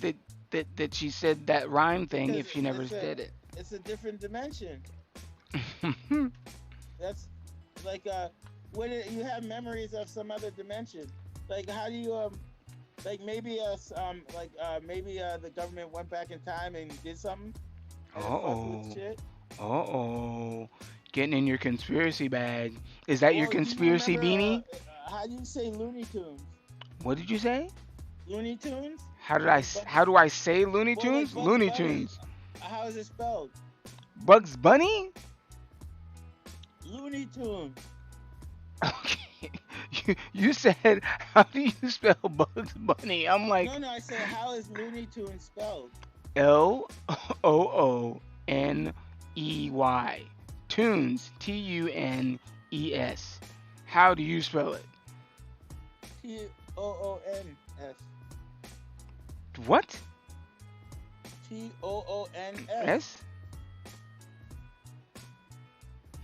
that she said that rhyme thing Because if she never did it? It's a different dimension. That's like when you have memories of some other dimension. Like how do you like maybe maybe the government went back in time and did something. And Uh-oh. shit. Uh-oh. Getting in your conspiracy bag. Is that your Oh, do you conspiracy remember, beanie? How do you say Looney Tunes? What did you say? Looney Tunes? How do I say Looney Well, like Tunes? Bugs Looney Bunny. Tunes. How is it spelled? Bugs Bunny? Looney Tunes. Okay. You said, how do you spell Bugs Bunny? I'm like, No, I said how is Looney Tunes spelled? Looney. Tunes. Tunes. How do you spell it? Toons. What? Toons. S?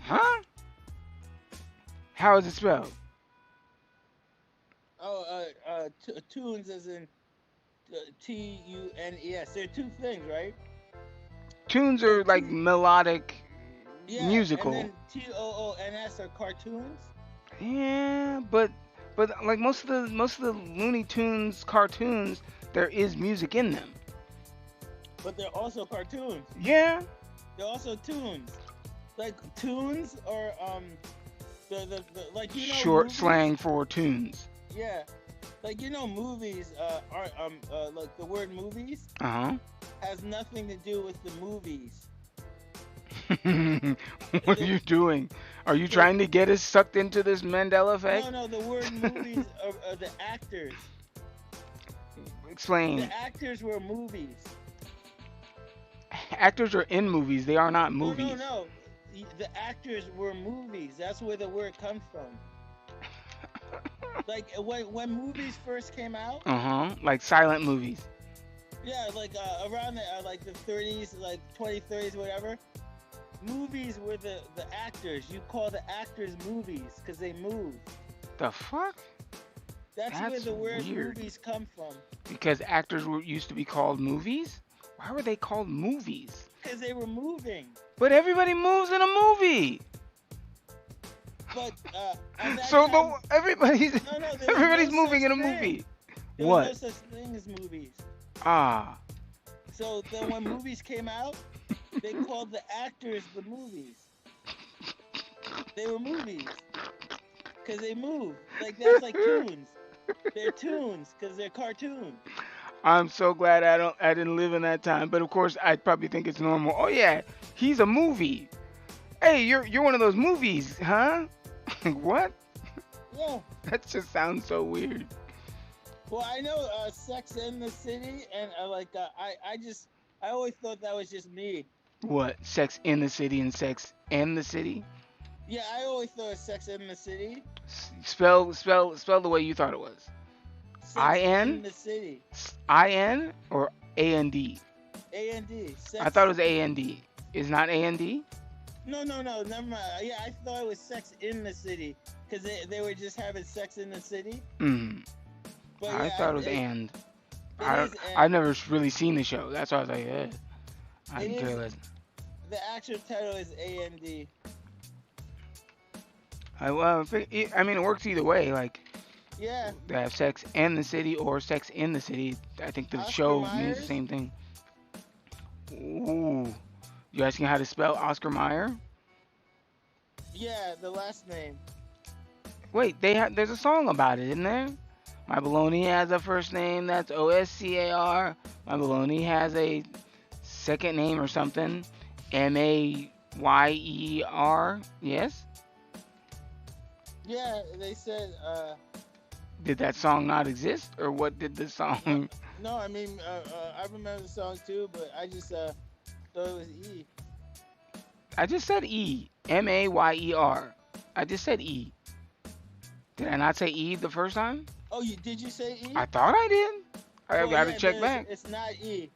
Huh? How is it spelled? Oh, tunes as in Tunes. They're two things, right? Tunes are like melodic, Yeah, musical. And then Toons are cartoons. Yeah, but like most of the Looney Tunes cartoons, there is music in them. But they're also cartoons. Yeah. They're also tunes. Like tunes or the like you know Short movies? slang for tunes. Yeah. Like you know movies are like the word movies Uh has nothing to do with the movies. huh. What are you doing? Are you trying to get us sucked into this Mandela effect? No, the word movies are the actors. Explain. The actors were movies. Actors are in movies. They are not movies. No. The actors were movies. That's where the word comes from. Like when movies first came out. Like silent movies. Yeah, like around like the 30s, like 2030s, whatever. Movies were the actors. You call the actors movies because they move. The fuck? That's where the word weird. movies come from. Because actors used to be called movies? Why were they called movies? Because they were moving. But everybody moves in a movie. But at that So time, everybody's there was everybody's no moving such in a thing. movie. There What? was no such thing as movies. Ah. So then when movies came out, they called the actors the movies. They were movies. Because they move. Like that's like tunes. They're tunes because they're cartoons. I'm so glad I didn't live in that time. But of course, I probably think it's normal. Oh yeah, he's a movie. Hey, you're one of those movies, huh? What? Yeah. That just sounds so weird. Well, I know Sex in the City, and I always thought that was just me. What? Sex in the City and Sex and the City? Yeah, I always thought it was Sex in the City. Spell the way you thought it was. Sex I-N? in the City. I-N or A-N-D? A-N-D. I thought it was A-N-D. Is not A-N-D? No, never mind. Yeah, I thought it was Sex in the City, because they were just having sex in the city. But I yeah, thought it was and. is I've never really seen the show. That's why I was like, I It didn't care is- less. The actual title is A-N-D. I mean, it works either way. Like, Yeah. they have sex and the city or sex in the city. I think the Oscar show means the Myers? same thing. Ooh. You asking how to spell Oscar Mayer? Yeah, the last name. Wait, there's a song about it, isn't there? My baloney has a first name that's Oscar. My baloney has a second name or something. Mayer. Yes? Yeah, they said. Did that song not exist? Or what did the No, song. no, I mean, I remember the song too, but I just thought it was E. I just said E. Mayer. I just said E. Did I not say E the first time? Oh, you did you say E? I thought I did. I Well, gotta yeah, check but back. it's not E.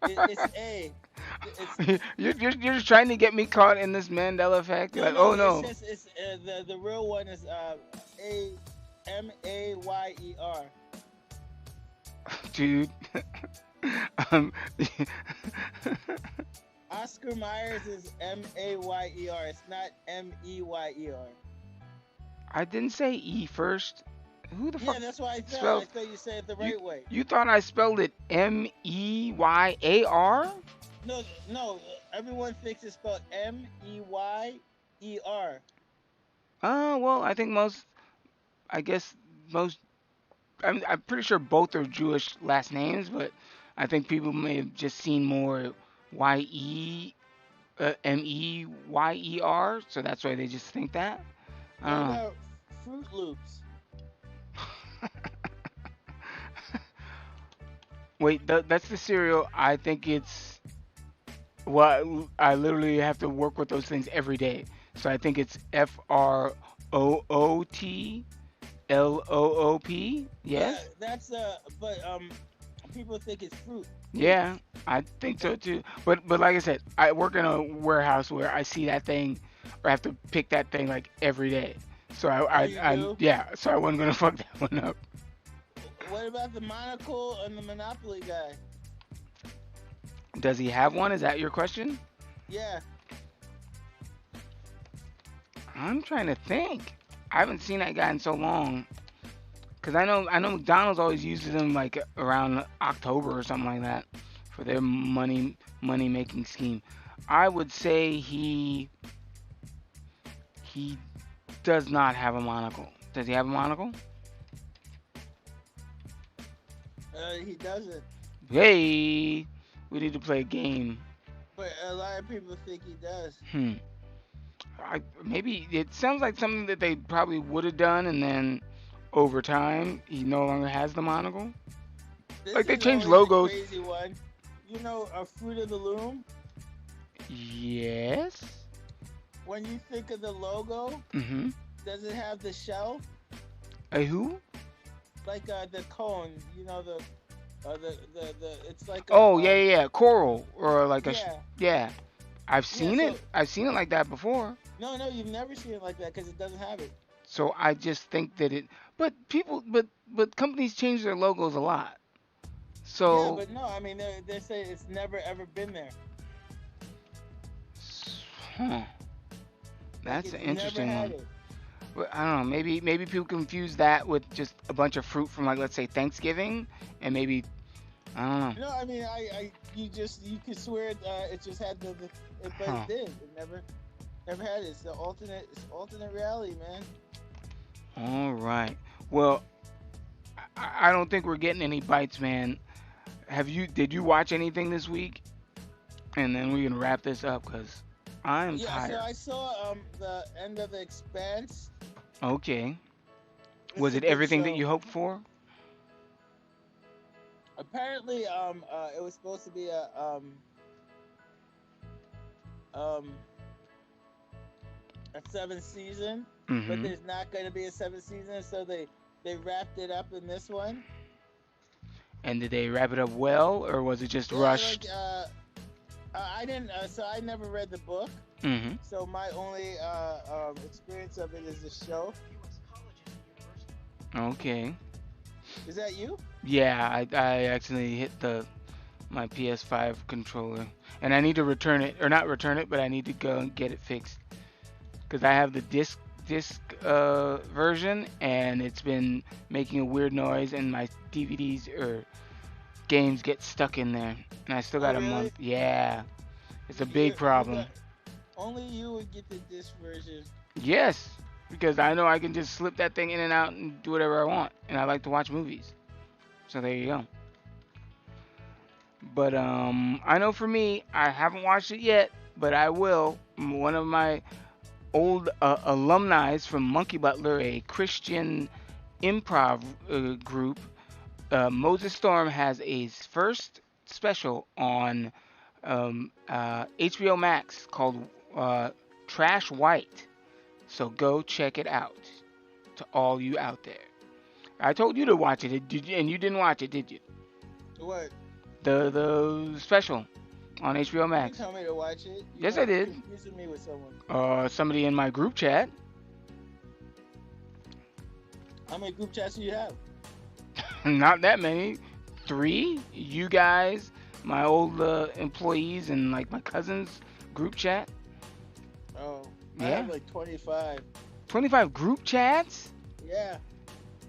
It's A. It's You're just trying to get me caught in this Mandela effect. no, Like, no. oh It's no, just it's the real one is A Mayer. dude. um, Oscar Myers is Mayer. It's not Meyer. I didn't say E first. Who the Yeah, fuck that's why I spelled? thought you said it the You right way. you thought I spelled it Meyer? No, no. Everyone thinks it's spelled Meyer. Well, I think most. I guess most. I'm pretty sure both are Jewish last names, but I think people may have just seen more Meyer, so that's why they just think that. I What don't know. about Fruit Loops? Wait, that's the cereal. I think it's. Well, I literally have to work with those things every day. So I think it's FROOTLOOP. Yeah, Yes? that's but people think it's Fruit Yeah, Loops. I think so too. But like I said, I work in a warehouse where I see that thing, or I have to pick that thing like every day. So Oh, you do? yeah. So I wasn't gonna fuck that one up. What about the Monocle and the Monopoly guy? Does he have one? Is that your question? Yeah. I'm trying to think. I haven't seen that guy in so long. Cause I know McDonald's always uses them like around October or something like that for their money making scheme. I would say he does not have a monocle. Does he have a monocle? He doesn't. Hey, we need to play a game. But a lot of people think he does. Hmm. Maybe it sounds like something that they probably would have done, and then over time he no longer has the monocle. This Like they is changed always the logos. crazy one. You know, a Fruit of the Loom. Yes. When you think of the logo, Mm-hmm. does it have the shell? A who? Like the cone, you know the it's like a Oh yeah. Coral or like yeah yeah. I've yeah seen it. so I've seen it like that before. no you've never seen it like that because it doesn't have it. So I just think that it. But but companies change their logos a lot. Yeah, So but no, I mean they say it's never ever been there. huh, Like that's an it's never interesting had one. it. But I don't know. Maybe people confuse that with just a bunch of fruit from like let's say Thanksgiving, and maybe I don't know. No, I mean I you could swear it just had but Huh. it did. It never had it. It's alternate reality, man. All right. Well, I don't think we're getting any bites, man. Did you watch anything this week? And then we can wrap this up because I'm Yeah, so tired. I saw the end of the Expanse. Okay. It's Was a it good everything that show. you hoped for? Apparently, it was supposed to be um a seventh season, but Mm-hmm. there's not going to be a seventh season, so they wrapped it up in this one. And did they wrap it up well, or was it just Yeah, like rushed? I didn't, so I never read the book, Mm-hmm. so my only experience of it is the show. Okay. Is that you? Yeah, I accidentally hit my PS5 controller, and I need to return it, or not return it, but I need to go and get it fixed because I have the disc version, and it's been making a weird noise, and my DVDs are games get stuck in there, and I still Oh got a really? month. Yeah, it's a big You got problem. only you would get the disc version. Yes, because I know I can just slip that thing in and out and do whatever I want, and I like to watch movies. So there you go. But I know for me, I haven't watched it yet, but I will. One of my old alumni from Monkey Butler, a Christian improv group, Moses Storm has a first special on HBO Max called uh, Trash White. So go check it out to all you out there. I told you to watch it, and you didn't watch it, did you? What? The special on HBO You didn't Max. tell me to watch it. You Yes, I might be did. confusing me with someone. Somebody in my group chat. How many group chats do you have? Not that many. Three. You guys, my old employees, and like my cousins group chat. Oh, I Yeah. have like 25. 25 group chats? Yeah,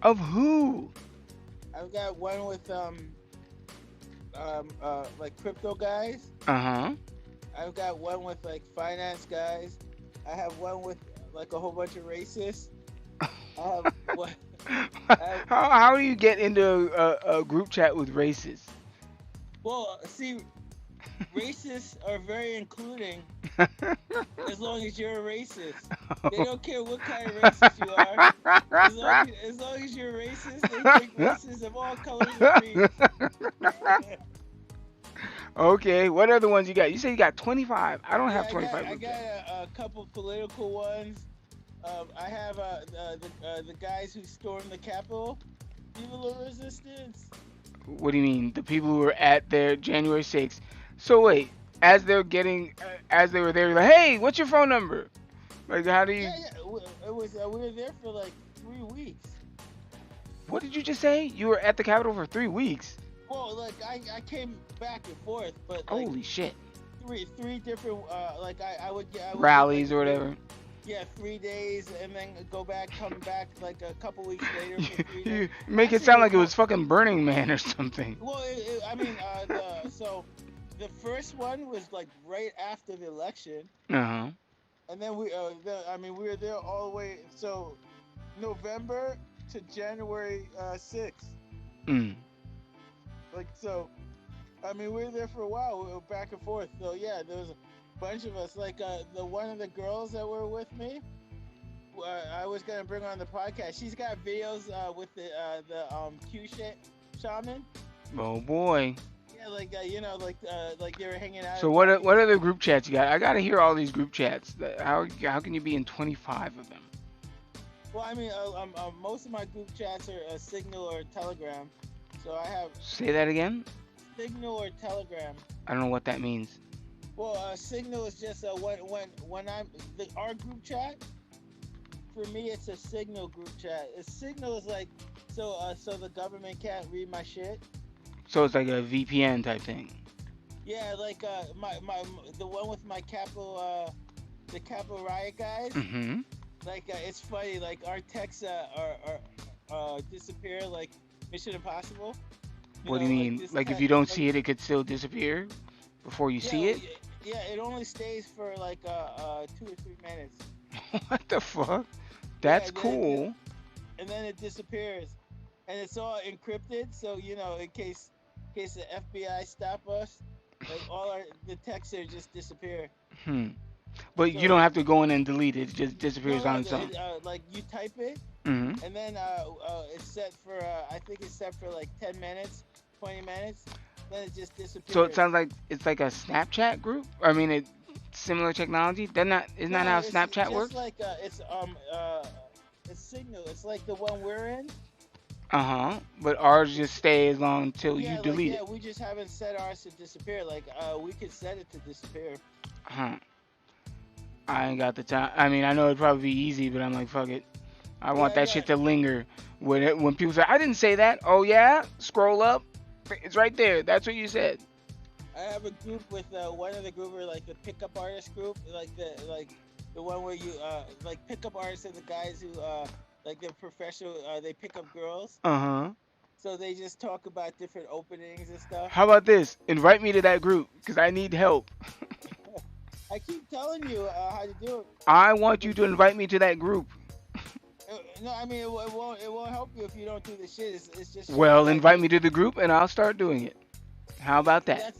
Of who? I've got one with like crypto guys. Uh I've got one with like finance guys. I have one with like a whole bunch of racists. I have one. huh. How do you get into a group chat with racists? Well, see, racists are very including as long as you're a racist. They don't care what kind of racist you are. As long as you're a racist, they think racists of all colors and creeds. Okay, what are the ones you got? You say you got 25. I don't Yeah, have 25 I group got chats. a couple political ones. I have the guys who stormed the Capitol. People of resistance. What do you mean? The people who were at their January 6th. So wait, as they're getting, as they were there, like, hey, what's your phone number? Like, how do you? Yeah, yeah. It was we were there for like 3 weeks. What did you just say? You were at the Capitol for 3 weeks. Well, like I came back and forth, but like Holy shit! three different like I would get Rallies like or whatever. yeah 3 days and then go back, come back like a couple weeks later for 3 days. You make it Actually, sound like it was fucking Burning Man or something. Well, I mean, so the first one was like right after the election, Uh huh. and then we were there all the way. So November to January 6th. Mm. Like so, I mean, we were there for a while. We were back and forth. So yeah, there was a bunch of us. Like the one of the girls that were with me, I was gonna bring on the podcast. She's got videos with the Q shaman. Oh boy. Yeah, like like they were hanging out. So what other group chats you got? I gotta hear all these group chats. How can you be in 25 of them? Well, I mean, most of my group chats are Signal or Telegram. So I have Say that again. Signal or Telegram. I don't know what that means. Well, Signal is just when our group chat. For me, it's a Signal group chat. A Signal is like so the government can't read my shit. So it's like a VPN type thing. Yeah, like my the one with my the Capitol riot guys. Mm-hmm. Like it's funny. Like our texts are disappear like Mission Impossible. What do you mean? Like if you don't see it, it could still disappear before you see it? Yeah, it only stays for like 2 or 3 minutes. What the fuck? That's Yeah, cool. And then it disappears, and it's all encrypted. So in case the FBI stop us, like the texts there just disappear. But So, you don't have to go in and delete it. It just disappears on its own. like you type it, Mm-hmm. and then it's set for I think it's set for like 10 minutes, 20 minutes. Then it just disappears. So it sounds like it's like a Snapchat group. I mean, it's similar technology. Isn't that how Snapchat works? It's like it's Signal. It's like the one we're in. But ours just stays long until you delete it. Yeah, we just haven't set ours to disappear. Like we could set it to disappear. Huh. I ain't got the time. I mean, I know it'd probably be easy, but I'm like, fuck it. I want that shit to linger. When people say, I didn't say that. Oh yeah? Scroll up. It's right there. That's what you said. I have a group with one of the group are like the pickup artist group, like the one where you like pickup artists are the guys who like they're professional. They pick up girls. Uh-huh. So they just talk about different openings and stuff. How about this? Invite me to that group because I need help. I keep telling you how to do it, I want but you to invite me to that group. no, I mean it won't help you if you don't do the shit. It's just showing Well, that invite me to the group and I'll start doing it. How about that? that's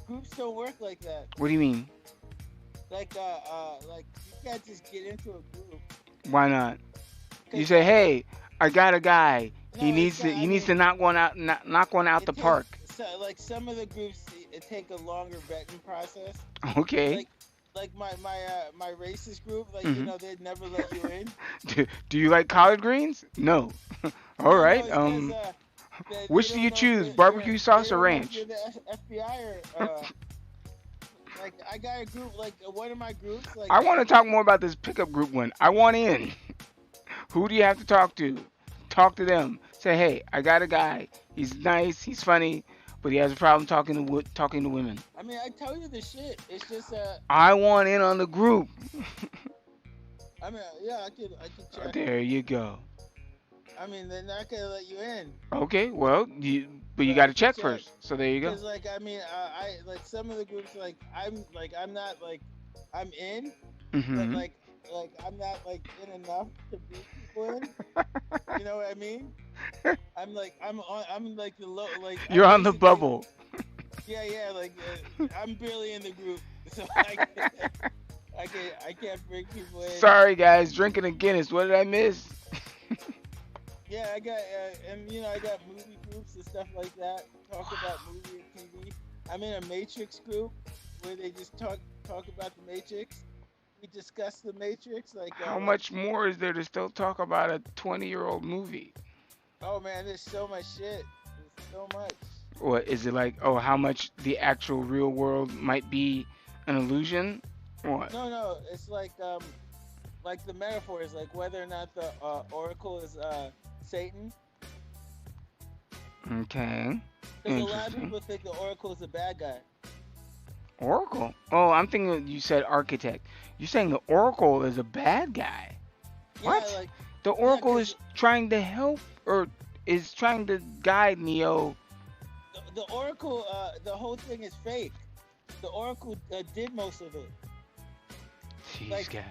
groups don't work like that. What do you mean? Like you can't just get into a group Why not? You because say, hey, I got a guy. He no, needs it's to. not. He I needs mean, to knock one out. Knock one out it the takes park. so, like some of the groups it take a longer vetting process. Okay. Like my racist group, like Hmm. they'd never let you in. Do you like collard greens? No. All No, right. it's because they Which do don't you know if choose? Barbecue they sauce or don't know if ranch? you're the FBI or like I got a group like one of my groups like I want to talk more about this pickup group one. I want in. Who do you have to talk to? Talk to them. Say, hey, I got a guy. He's nice. He's funny, but he has a problem talking to women. I mean I tell you the shit. It's just I want in on the group. I mean yeah I could check. There you go. I mean they're not gonna let you in, Okay, well, but you but got I to could check check. first. So there you go. Cause like I mean I like some of the groups I'm not like I'm in, but Hmm. like I'm not like in enough to bring people in. You know what I mean? I'm like the low like You're I'm on the basically bubble. yeah like I'm barely in the group, so I can't bring people in. Sorry, guys. Drinking a Guinness. What did I miss? Yeah, I got and I got movie groups and stuff like that. Talk about movie and TV. I'm in a Matrix group where they just talk about the Matrix. We discuss the Matrix How much more is there to still talk about a 20-year-old movie? oh man, there's so much shit. There's so much. Or is it like, oh, how much the actual real world might be an illusion? What? No, it's like the metaphor is like whether or not the Oracle is Satan. Okay. Because a lot of Interesting. people think the Oracle is a bad guy. Oracle. Oh, I'm thinking you said architect. You're saying the Oracle is a bad guy. Yeah, What? like The yeah, Oracle because is trying to help or is trying to guide Neo. the Oracle, the whole thing is fake. The Oracle did most of it. Jeez, Like God.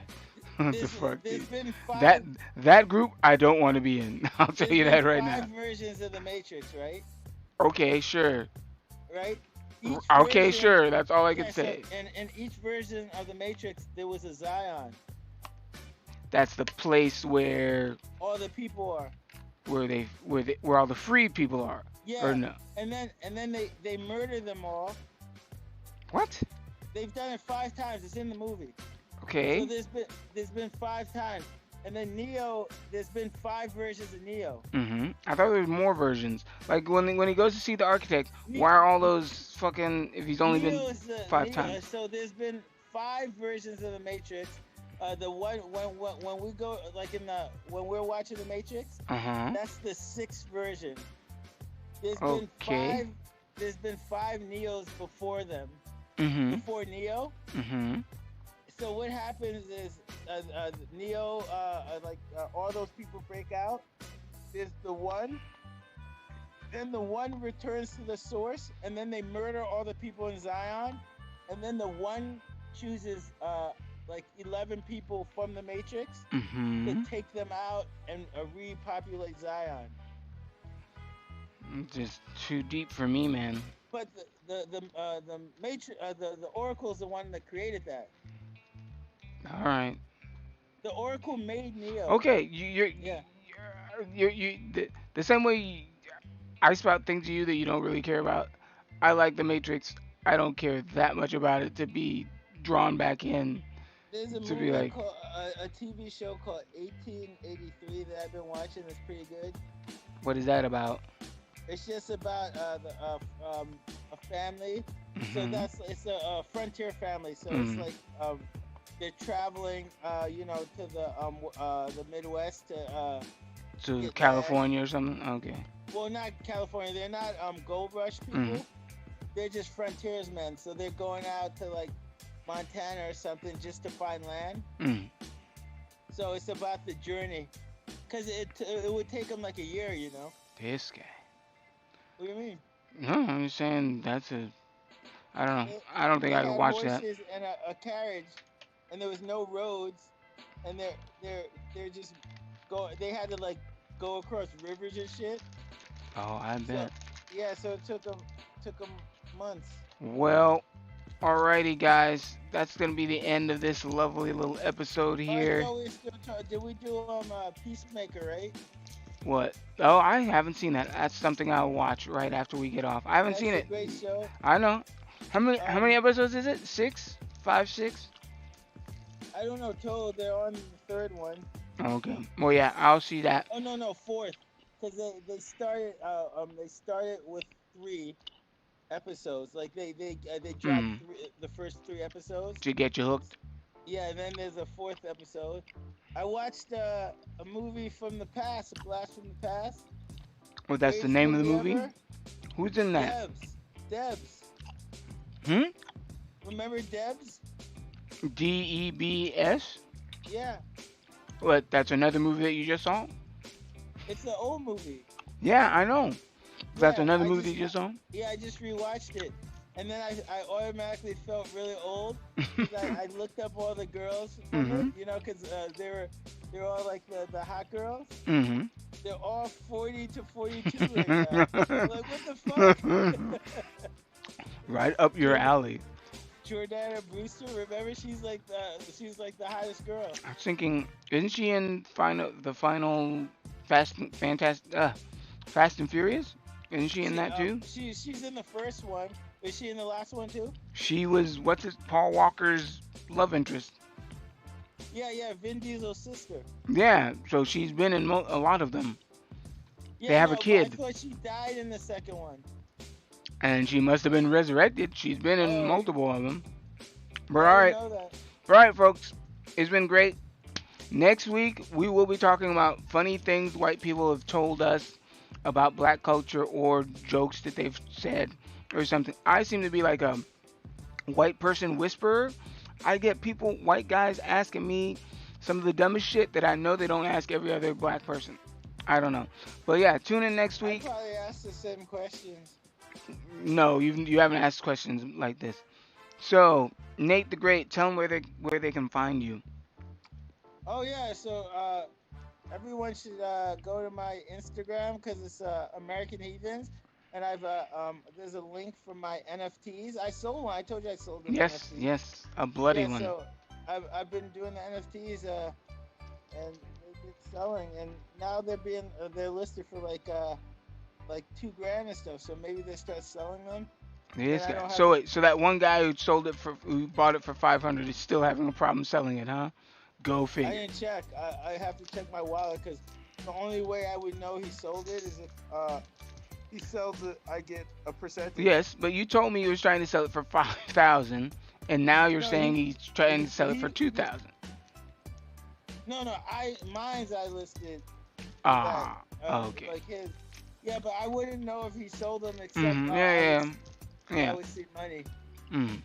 What the there's fuck, there's dude? been That five that group I don't want to be in. I'll tell there's you been that right five now. versions of the Matrix, right? Okay, sure. Right? Each Okay, version, sure. That's all I can yeah. So say. in each version of the Matrix, there was a Zion. That's the place All the people are. where all the freed people are. Or Yeah, no? and then they murder them all. What? They've done it 5 times. It's in the movie. So Okay. there's been 5 times, and then Neo. There's been 5 versions of Neo. I thought there was more versions. Like when he goes to see the architect, Ne- why are all those fucking? If he's only been Neo is the five Neo. times. So there's been 5 versions of the Matrix. The one when we go like in the when we're watching the Matrix, Uh huh. that's the 6th version. There's been Okay. five. There's been 5 Neos before them. Mhm. Before Neo. Mhm. So what happens is Neo, all those people break out. There's the one. Then the one returns to the source, and then they murder all the people in Zion, and then the one chooses 11 people from the Matrix to Mhm. take them out and repopulate Zion. Just too deep for me, man. But the Matrix the Oracle is the one that created that. All right. The Oracle made Neo. Okay. Yeah. The same way I spout things to you that you don't really care about. I like the Matrix. I don't care that much about it to be drawn back in There's a to be movie like, called a TV show called 1883 that I've been watching. It's pretty good. what is that about? It's just about a family. So Mhm. it's a frontier family. So it's Mhm. like they're traveling, to the Midwest to To get land. California or something. Okay. Well, not California. They're not gold rush Mhm. people. They're just frontiersmen. So they're going out to like Montana or something just to find land. Mm. So it's about the journey, cause it would take them like a year. This guy. What do you mean? No, I'm just saying that's a. I don't know. It, I don't think they I could had watch that. horses and a carriage, and there was no roads, and they're just go. They had to like go across rivers and shit. Oh, I So bet. yeah, so it took them months. Well, alrighty, guys. That's gonna be the end of this lovely little episode Oh, I here. thought we still talk. Did we do Peacemaker, right? What? Oh, I haven't seen that. That's something I'll watch right after we get off. I haven't That's seen a it. great show. I know. How many Um, episodes is it? Six? Five, six? I don't know total. They're on the third one. Okay. Well, yeah, I'll see that. Oh no, fourth. Because they started with 3 episodes. Like they dropped Mm. the first 3 episodes. To get you hooked. Yeah, and then there's a fourth episode. I watched a movie from the past, a blast from the past. Well, that's the Greatest name of the movie movie. ever. Who's in that? Debs. Hmm. Remember Debs? Debs. Yeah, What? That's another movie that you just saw? it's an old movie. Yeah, I know. That's Yeah, another movie that you just saw. yeah, I just rewatched it, and then I automatically felt really old. 'Cause I looked up all the girls from it, Mhm. because they're all like the hot girls. Mhm. They're all 40 to 42 right now. I'm like, what the fuck? Right up your alley. Jordana Brewster, remember she's like the hottest girl. I was thinking, isn't she in the final Fast and Furious? Isn't she in that too? She's in the first one. Is she in the last one too? She was Paul Walker's love interest. Yeah, Vin Diesel's sister. Yeah, so she's been in a lot of them, Yeah, They have a no, but kid. I thought she died in the second one. and she must have been resurrected. She's been in Oh, multiple of them. But all I right, didn't know that. all right, folks, it's been great. Next week we will be talking about funny things white people have told us about black culture or jokes that they've said or something. I seem to be like a white person whisperer. I get white guys asking me some of the dumbest shit that I know they don't ask every other black person. I don't know. But yeah, tune in next I week. probably asked the same questions. No, you haven't asked questions like this. So, Nate the Great, tell them where they can find you. Oh yeah, so everyone should go to my Instagram because it's American Heathens, and there's a link for my NFTs. I sold one. I told you I sold an Yes, NFT. yes, a bloody Yeah, one. so I've been doing the NFTs and they've been selling, and now they're listed for like 2 grand and stuff. So maybe they start selling them. Then Yes, I don't have so to. wait, so that one guy who bought it for 500 is still having a problem selling it, huh? Go I figure. didn't check. I have to check my wallet because the only way I would know he sold it is if he sells it, I get a percentage. Yes, but you told me you was trying to sell it for 5,000, and now you're No, saying he's trying to sell it for he 2,000. no. I listed Ah, that okay. like his. Yeah, but I wouldn't know if he sold them except Yeah, I yeah. would see money. Mm.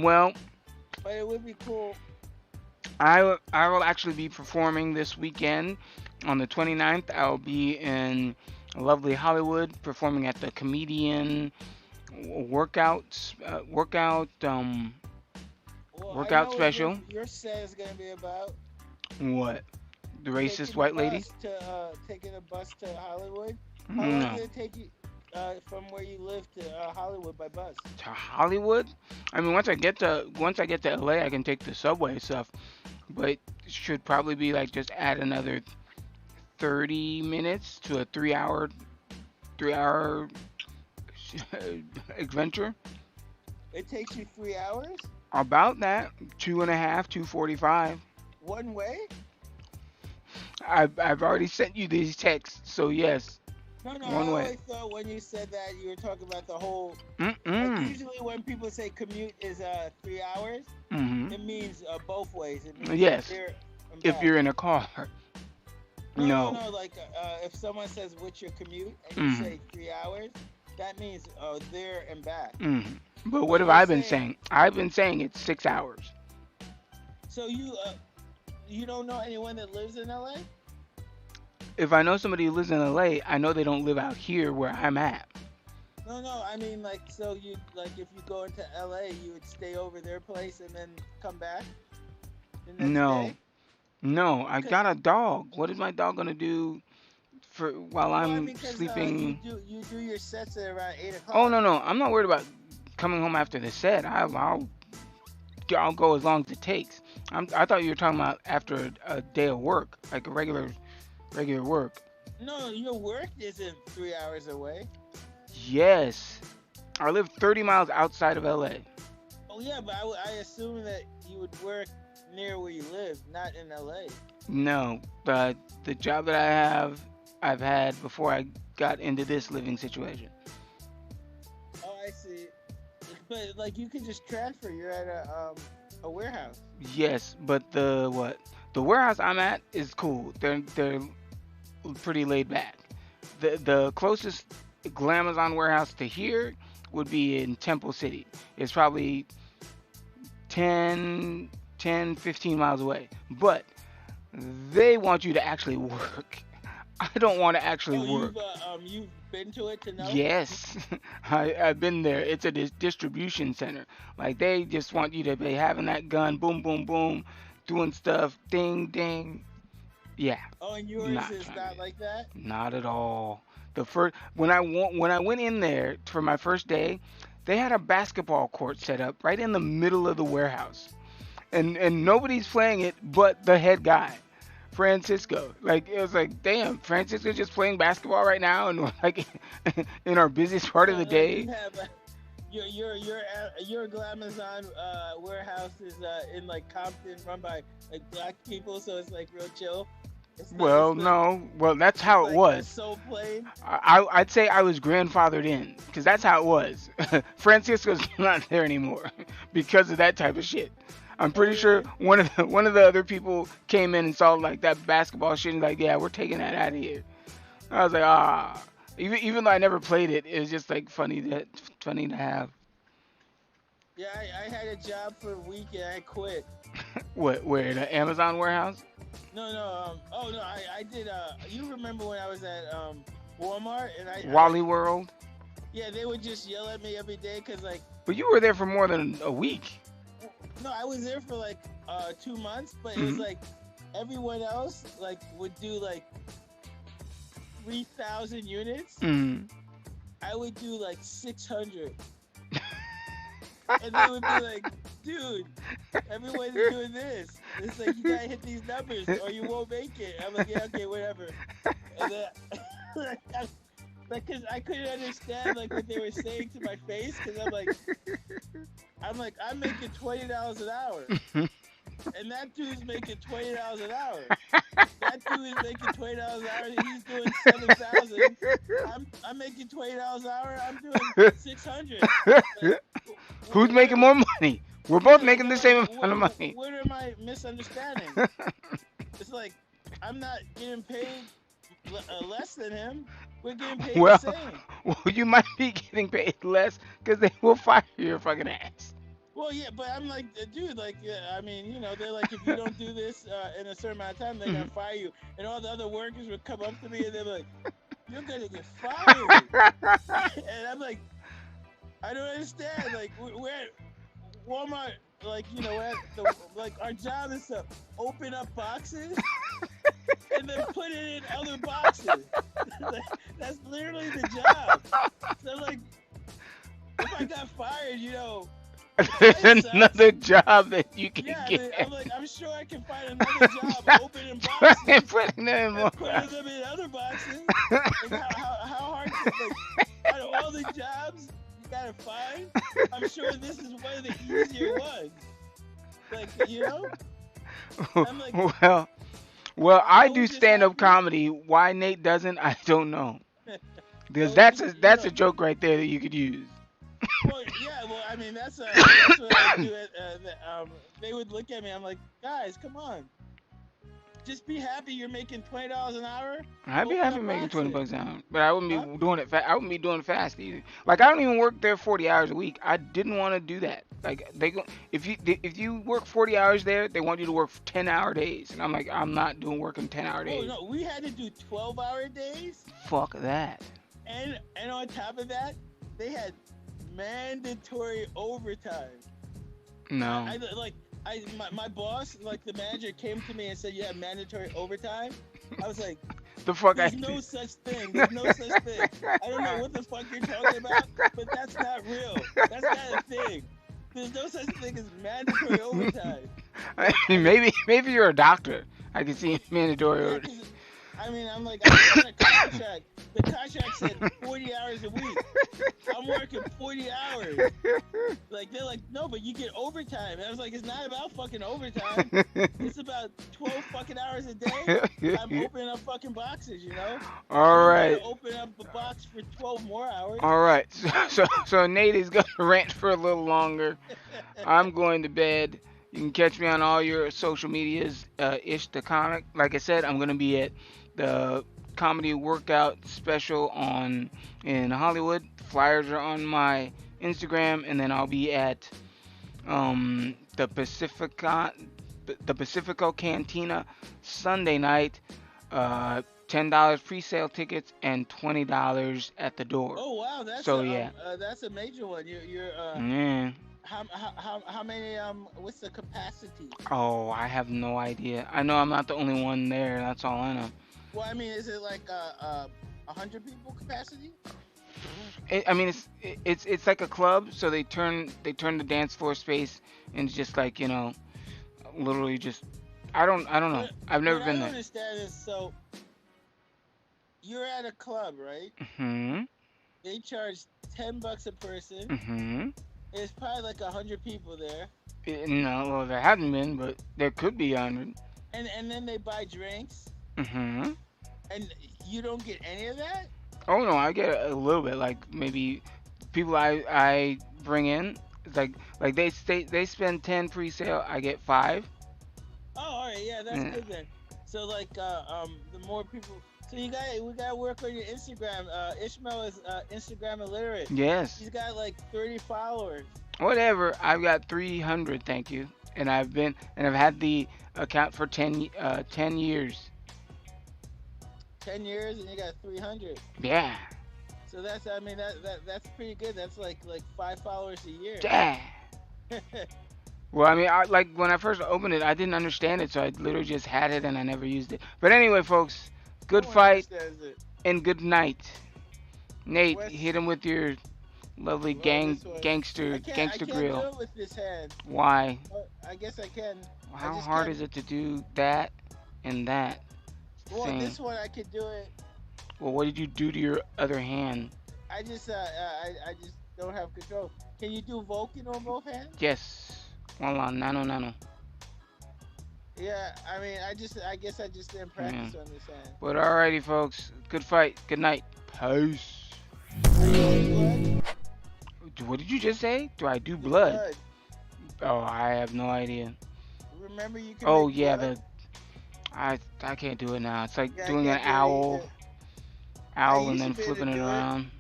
Well, But it would be cool. I will actually be performing this weekend on the 29th. I'll be in lovely Hollywood performing at the Comedian Well, I workout know what special. your set is gonna be about. What? The racist Taking white a lady? bus taking a bus to Hollywood. How long No. did it take you from where you live to Hollywood by bus? To Hollywood? I mean, once I get to LA, I can take the subway and stuff. But it should probably be like just add another 30 minutes to a 3 hour adventure. It takes you 3 hours About that, 2.5, 2:45. one way. I've already sent you these texts, so yes, No, one I way. always thought when you said that you were talking about the whole. Like Mm-mm. usually when people say commute is 3 hours, Mm-hmm. it means both ways. It means Yes, there and if back. you're in a car. No. No. Like if someone says what's your commute and you Mhm. say 3 hours, that means there and back. Mm-hmm. But But what have you're I been saying- saying? I've been saying it's 6 hours. So you don't know anyone that lives in LA? If I know somebody who lives in LA, I know they don't live out here where I'm at. No, no. I mean, like, so you like if you go into L.A., you would stay over their place and then come back the next No, day. no, I 'Cause, got a dog. What is my dog gonna do for while well, I I'm mean, because sleeping? you do your sets at around eight Oh o'clock. no, no, I'm not worried about coming home after the set. I'll go as long as it takes. I thought you were talking about after a day of work, like a regular work. No, your work isn't 3 hours away. Yes, I live 30 miles outside of LA. Oh yeah, but I assume that you would work near where you live, not in L.A. No, but the job that I've had before I got into this living situation. Oh, I see. But like you can just transfer. You're at a warehouse. Yes, but the warehouse I'm at is cool. They're pretty laid back. The closest Glamazon warehouse to here would be in Temple City. It's probably 15 miles away. But they want you to actually work. I don't want to actually Oh, work. you've been to it to know? Yes, I've been there. It's a distribution center. Like they just want you to be having that gun, boom, boom, boom, doing stuff, ding, ding. Yeah, Oh, and yours not is trying to not be. like that. Not at all. The first when I went in there for my first day, they had a basketball court set up right in the middle of the warehouse, and nobody's playing it but the head guy. Francisco. Like it was like, damn, Francisco's just playing basketball right now, and we're like in our busiest part of So the like you day. have your Glamazon warehouse is in like Compton, run by like black people, so it's like real chill. Well, no, well that's It's how it like was. so plain. I'd say I was grandfathered in, because that's how it was. Francisco's not there anymore because of that type of shit. I'm Oh pretty sure really? one of the other people came in and saw like that basketball shit and like, yeah, we're taking that out of here. I was like, ah. Even though I never played it, it was just like funny to have. Yeah, I had a job for a week and I quit. What, where, the Amazon warehouse? No, no. Oh no, I did. You remember when I was at Walmart and I like Wally World? yeah, they would just yell at me every day because like But you were there for more than a week. no, I was there for like 2 months, but it was Hmm. like everyone else like would do like 3,000 units. Hmm. I would do like 600, and they would be like, "Dude, everyone's doing this. It's like you gotta hit these numbers or you won't make it." I'm like, "Yeah, okay, whatever." And then, like, cause I couldn't understand like what they were saying to my face, cause I'm making $20 an hour, and that dude's making $20 an hour. That dude is making $20 an hour. And he's doing 7,000. I'm making $20 an hour. I'm doing 600. Like, Who's making more money? We're both yeah, like making the same amount of money. what am I misunderstanding? It's like I'm not getting paid less than him. We're getting paid the Well, same. well, you might be getting paid less because they will fire your fucking ass. Well, yeah, but I'm like, dude, like, I mean, they're like, if you don't do this in a certain amount of time, they're gonna fire you. And all the other workers would come up to me and they're like, "You're gonna get fired." And I'm like, I don't understand. Like, we're at Walmart, like, like our job is to open up boxes and then put it in other boxes. Like, that's literally the job. So like, if I got fired, There's It sucks. another job that you can Yeah, get. I'm like, I'm sure I can find another job opening boxes Putting them in more. and putting them in other boxes. Like, how hard is it? Like, out of all the jobs you gotta find, I'm sure this is one of the easier ones. Like, I'm like, Well, I I do was just stand-up happy. comedy. Why Nate doesn't, I don't know. Because Well, that's a joke right there that you could use. well, yeah, well, I mean, that's what I do. They would look at me. I'm like, guys, come on, just be happy you're making $20 an hour. I'd be Open happy up making 20 boxes, bucks an hour, but I wouldn't huh? be doing it. I wouldn't be doing it fast either. Like I don't even work there 40 hours a week. I didn't want to do that. Like if you work 40 hours there, they want you to work 10-hour days, and I'm like, I'm not doing working 10-hour Oh days. no, we had to do 12-hour days, Fuck that. and on top of that, they had mandatory overtime. No. Like my boss, like the manager, came to me and said you have mandatory overtime. I was like, The fuck I there's no do. such thing. There's no such thing. I don't know what the fuck you're talking about, but that's not real. That's not a thing. There's no such thing as mandatory overtime. I Like mean, maybe you're a doctor. I can see mandatory. yeah, because I mean, I'm like, I signed a contract. The contract said 40 hours a week. I'm working 40 hours. Like, they're like, no, but you get overtime. And I was like, it's not about fucking overtime. It's about 12 fucking hours a day. I'm opening up fucking boxes, you know? All I'm right. gonna open up a box for 12 more hours. All right. So Nate is gonna rant for a little longer. I'm going to bed. You can catch me on all your social medias, Ish the Comic. Like I said, I'm gonna be at the comedy workout special on in Hollywood. Flyers are on my Instagram, and then I'll be at the Pacifico Cantina Sunday night. $10 pre-sale tickets and $20 at the door. Oh wow, So yeah, that's a major one. You're yeah. how many what's the capacity? Oh, I have no idea. I know I'm not the only one there. That's all I know. Well, I mean, is it like 100 people capacity? I mean, it's like a club, so they turn the dance floor space into just like literally just I don't know. I've never What I been don't there. understand is so you're at a club, right? Mhm. They charge $10 a person. Mhm. There's probably like 100 people there, No, well there hasn't been, but there could be 100. and then they buy drinks, Mhm. and you don't get any of that. Oh no, I get a little bit. Like maybe people I bring in. It's like they spend 10 pre-sale. I get 5. Oh, all right, yeah, that's Yeah. good then. So like the more people, so we gotta work on your Instagram. Ishmael is Instagram illiterate. Yes. He's got like 30 followers. Whatever. I've got 300. Thank you. And I've had the account for 10 years. 10 years and you got 300. Yeah. So that's I mean that's pretty good. That's like 5 followers a year. Yeah. Well, I mean, like when I first opened it, I didn't understand it, so I literally just had it and I never used it. But anyway, folks, No good one fight understands it. and good night. Nate, West, hit him with your lovely well, this one. gangster I can't do grill. it with this hand. Why? But I guess I can. I How just hard can't. is it to do that and that? Well, Same. this one I could do it. Well, what did you do to your other hand? I just don't have control. Can you do Vulcan on both hands? Yes. Wala, nano. Yeah, I mean, I guess I just didn't practice on this hand. But alrighty, folks. Good fight. Good night. Peace. Are you on blood? What did you just say? Do I do The blood? Oh, I have no idea. Remember, you can Oh make yeah, blood? I can't do it now. It's like Yeah, I doing an can't do it owl, either. I and used then to be able to flipping it do it. around.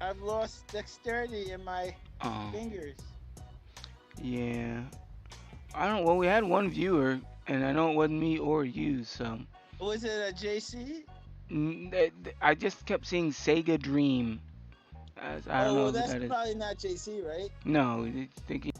I've lost dexterity in my Oh, fingers. yeah. I don't. Well, we had one viewer, and I know it wasn't me or you. So Was it a JC? I just kept seeing Sega Dream. I don't Oh, know well, who that's that is. probably not JC, right? No, I think